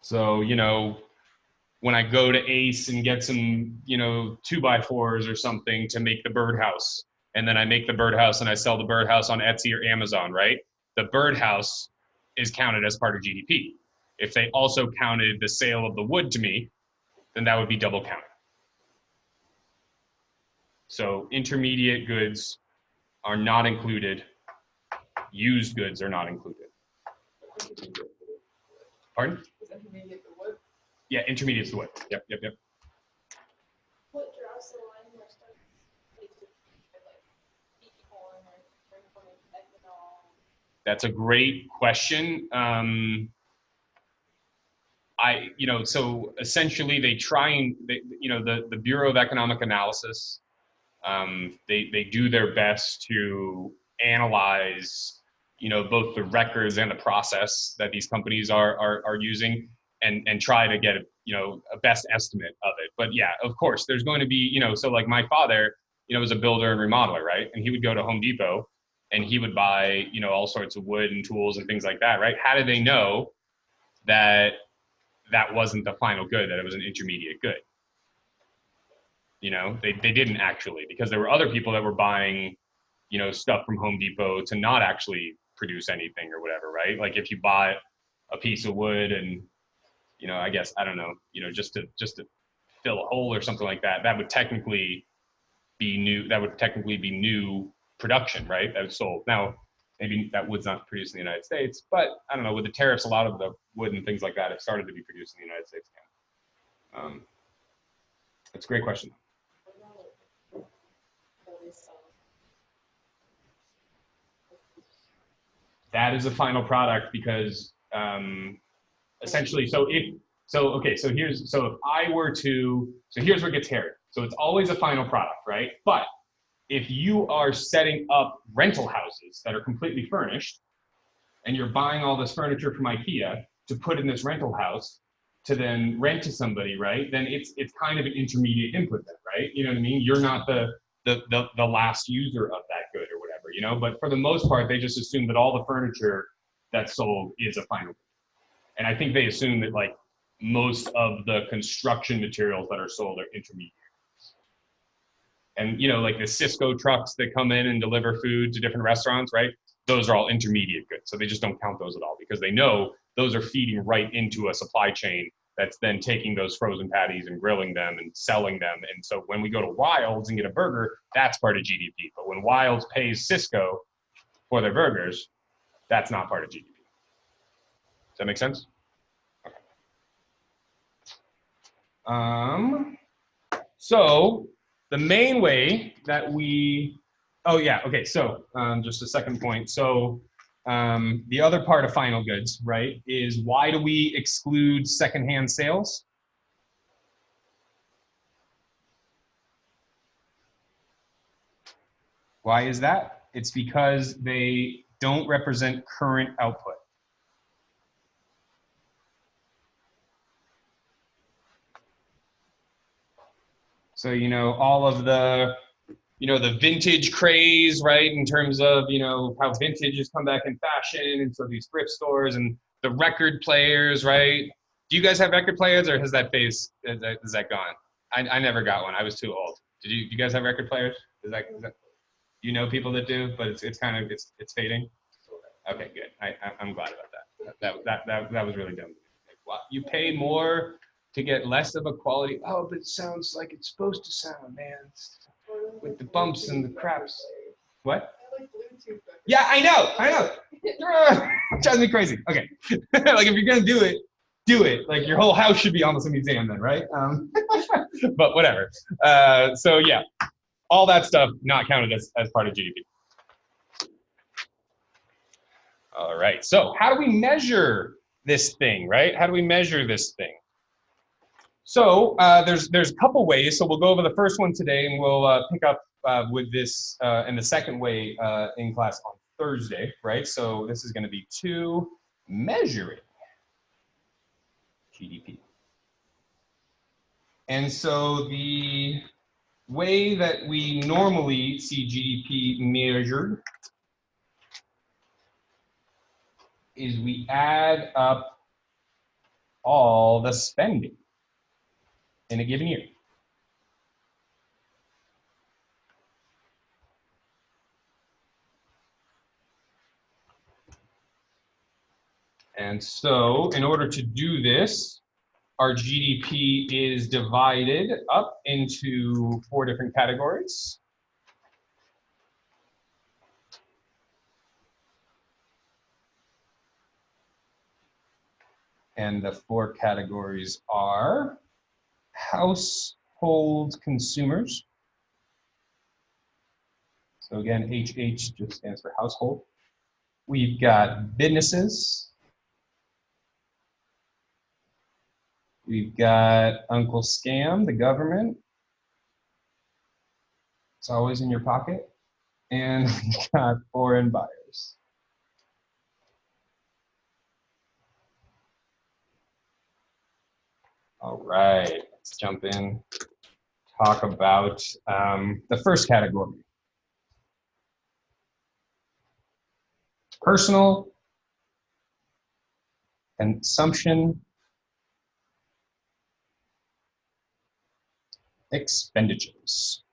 So, you know, when I go to Ace and get some, you know, 2x4s or something to make the birdhouse, and then I make the birdhouse and I sell the birdhouse on Etsy or Amazon, right? The birdhouse is counted as part of GDP. If they also counted the sale of the wood to me, then that would be double counted. So intermediate goods are not included. Used goods are not included. Pardon? is intermediate the wood? Yeah, intermediate is the wood. Yep. What draws the line where stuff like corn or ethanol? That's a great question. So essentially they try and, the Bureau of Economic Analysis, they do their best to analyze, both the records and the process that these companies are using and try to get a best estimate of it. But yeah, of course, there's going to be, so like my father, was a builder and remodeler, right? And he would go to Home Depot and he would buy, all sorts of wood and tools and things like that, right? How did they know that that wasn't the final good, that it was an intermediate good? They didn't actually, because there were other people that were buying, stuff from Home Depot to not actually produce anything or whatever, right? Like if you buy a piece of wood and, I guess, I don't know, just to fill a hole or something like that, that would technically be new production, right? That was sold. Now, maybe that wood's not produced in the United States, but I don't know, with the tariffs, a lot of the wood and things like that have started to be produced in the United States again. That's a great question. That is a final product because essentially, so here's where it gets hairy. So it's always a final product, right? But if you are setting up rental houses that are completely furnished and you're buying all this furniture from IKEA to put in this rental house to then rent to somebody, right? Then it's kind of an intermediate input then, right? You know what I mean? You're not the last user of that good or whatever, but for the most part, they just assume that all the furniture that's sold is a final good. And I think they assume that like most of the construction materials that are sold are intermediate. And like the Cisco trucks that come in and deliver food to different restaurants, right? Those are all intermediate goods. So they just don't count those at all because they know those are feeding right into a supply chain that's then taking those frozen patties and grilling them and selling them. And so when we go to Wilds and get a burger, that's part of GDP. But when Wilds pays Cisco for their burgers, that's not part of GDP. Does that make sense? Okay. So the main way that so just a second point. So the other part of final goods, right, is why do we exclude secondhand sales? Why is that? It's because they don't represent current output. So, all of the, the vintage craze, right? In terms of, how vintage has come back in fashion. And so these thrift stores and the record players, right? Do you guys have record players or has that phase, is that gone? I never got one. I was too old. Do you guys have record players? Is that people that do, but it's kind of, it's fading? Okay, good. I'm glad about that. That was really dumb. Like, what? You pay more to get less of a quality. Oh, but it sounds like it's supposed to sound, man. With the bumps and the craps. What? I like Bluetooth better. Yeah, I know. Drives me crazy. Okay. Like if you're gonna do it, do it. Like your whole house should be almost a museum then, right? But whatever. So yeah, all that stuff not counted as part of GDP. All right, so how do we measure this thing, right? How do we measure this thing? So there's a couple ways. So we'll go over the first one today, and we'll pick up with this and the second way in class on Thursday, right? So this is going to be 2, measuring GDP. And so the way that we normally see GDP measured is we add up all the spending in a given year. And so in order to do this, our GDP is divided up into 4 different categories. And the 4 categories are household consumers. So again, HH just stands for household. We've got businesses. We've got Uncle Scam, the government. It's always in your pocket. And we've got foreign buyers. All right, let's jump in, talk about the first category. Personal consumption expenditures.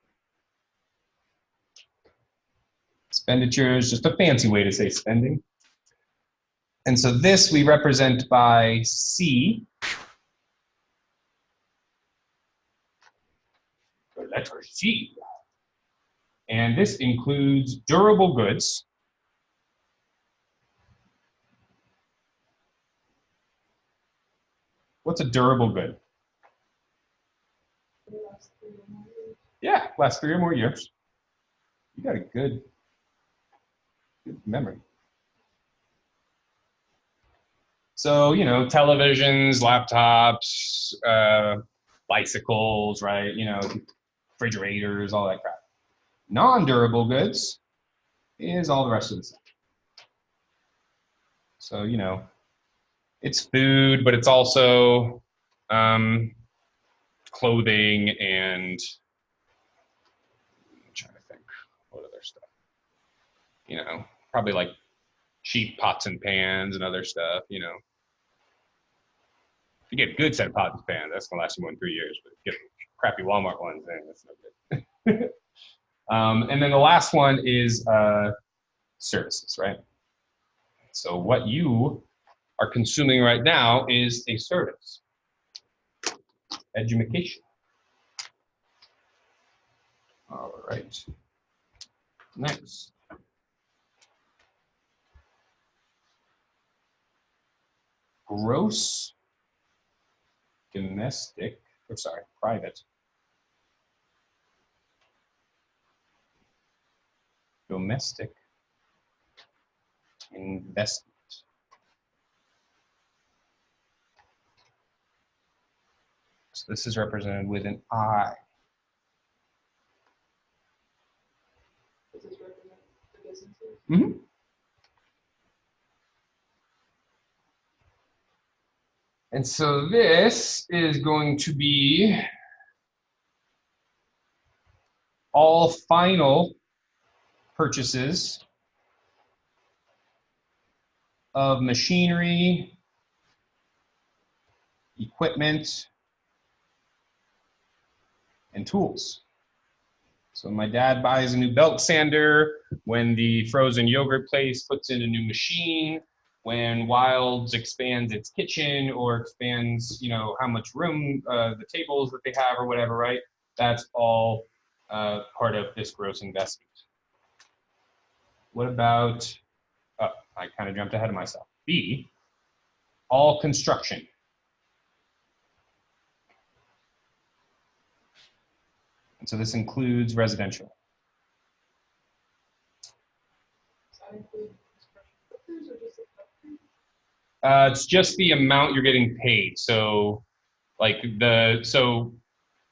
Expenditure is just a fancy way to say spending. And so this we represent by C. The letter C. And this includes durable goods. What's a durable good? Yeah, last 3 or more years. You got a good memory. So, you know, televisions, laptops, bicycles, right? You know, refrigerators, all that crap. Non-durable goods is all the rest of the stuff. So, you know, it's food, but it's also clothing and I'm trying to think what other stuff. You know, probably like cheap pots and pans and other stuff, you know. If you get a good set of pots and pans, that's gonna last you more than 3 years, but if you get crappy Walmart ones, then that's no good. And then the last one is services, right? So what you are consuming right now is a service. Education. All right. Next. Gross domestic, or sorry, private domestic investment. So this is represented with an I. Does this represent the businesses? Mm-hmm. And so this is going to be all final purchases of machinery, equipment, and tools. So my dad buys a new belt sander, when the frozen yogurt place puts in a new machine, when Wilds expands its kitchen or expands, how much room, the tables that they have or whatever, right? That's all part of this gross investment. What about, I kind of jumped ahead of myself. B, all construction. And so this includes residential. Does that include construction workers or just the company? It's just the amount you're getting paid. So,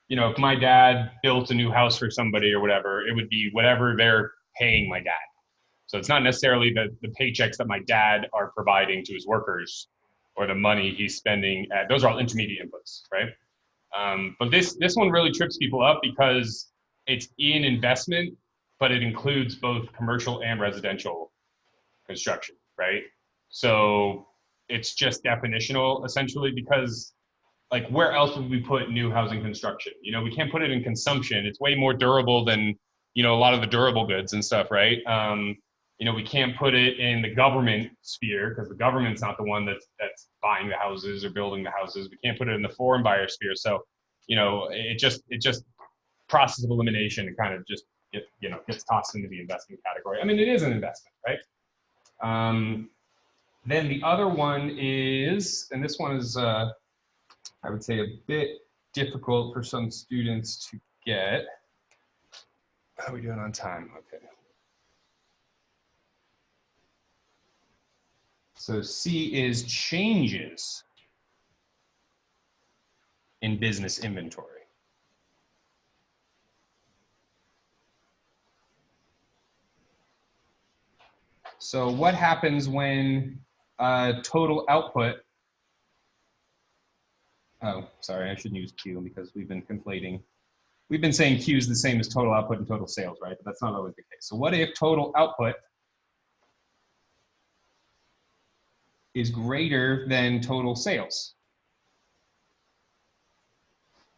if my dad built a new house for somebody or whatever, it would be whatever they're paying my dad. So it's not necessarily the paychecks that my dad are providing to his workers or the money he's spending. Those are all intermediate inputs, right? But this one really trips people up because it's in investment, but it includes both commercial and residential construction, right? So it's just definitional essentially because where else would we put new housing construction? We can't put it in consumption. It's way more durable than, a lot of the durable goods and stuff, right? We can't put it in the government sphere because the government's not the one that's buying the houses or building the houses. We can't put it in the foreign buyer sphere. So, it just process of elimination and kind of just gets tossed into the investment category. I mean, it is an investment, right? Then the other one is, and this one is, I would say a bit difficult for some students to get. How are we doing on time? Okay. So C is changes in business inventory. So what happens when total output, oh, sorry, I shouldn't use Q because we've been conflating. We've been saying Q is the same as total output and total sales, right? But that's not always the case. So what if total output is greater than total sales?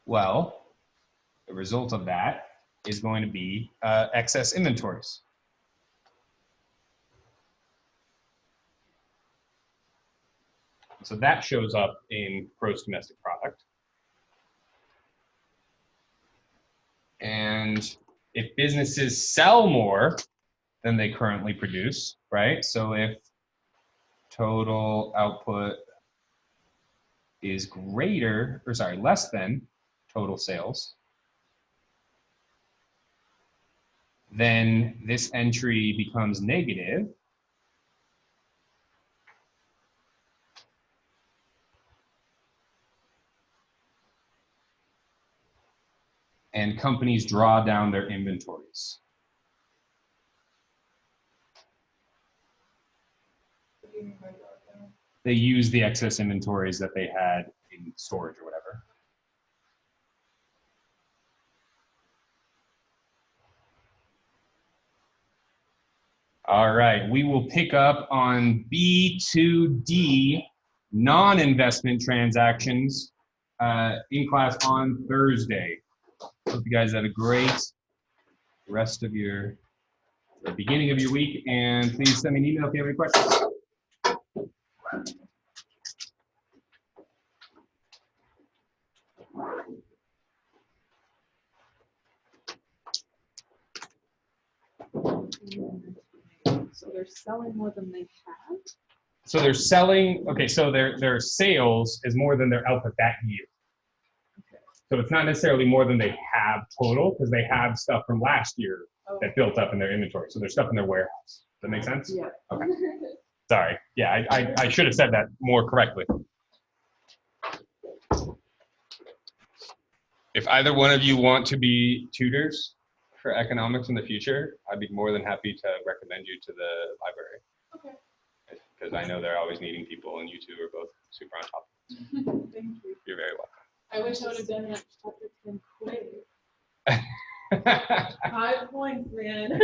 Well, the result of that is going to be excess inventories. So that shows up in gross domestic product. And if businesses sell more than they currently produce, right? So if total output is greater, or sorry, less than total sales, then this entry becomes negative. And companies draw down their inventories. What do you mean by that? They use the excess inventories that they had in storage or whatever. All right, we will pick up on B2D non-investment transactions in class on Thursday. Hope you guys have a great rest of the beginning of your week, and please send me an email if you have any questions. So they're selling more than they have? So they're selling, okay, so their sales is more than their output that year. Okay. So it's not necessarily more than they have total, because they have stuff from last year that built up in their inventory. So there's stuff in their warehouse. Does that make sense? Yeah. Okay. Sorry. Yeah, I should have said that more correctly. If either one of you want to be tutors for economics in the future, I'd be more than happy to recommend you to the library. Okay. Because I know they're always needing people, and you two are both super on top. Thank you. You're very welcome. I wish I would have done that chapter 10 quick. 5 points, man.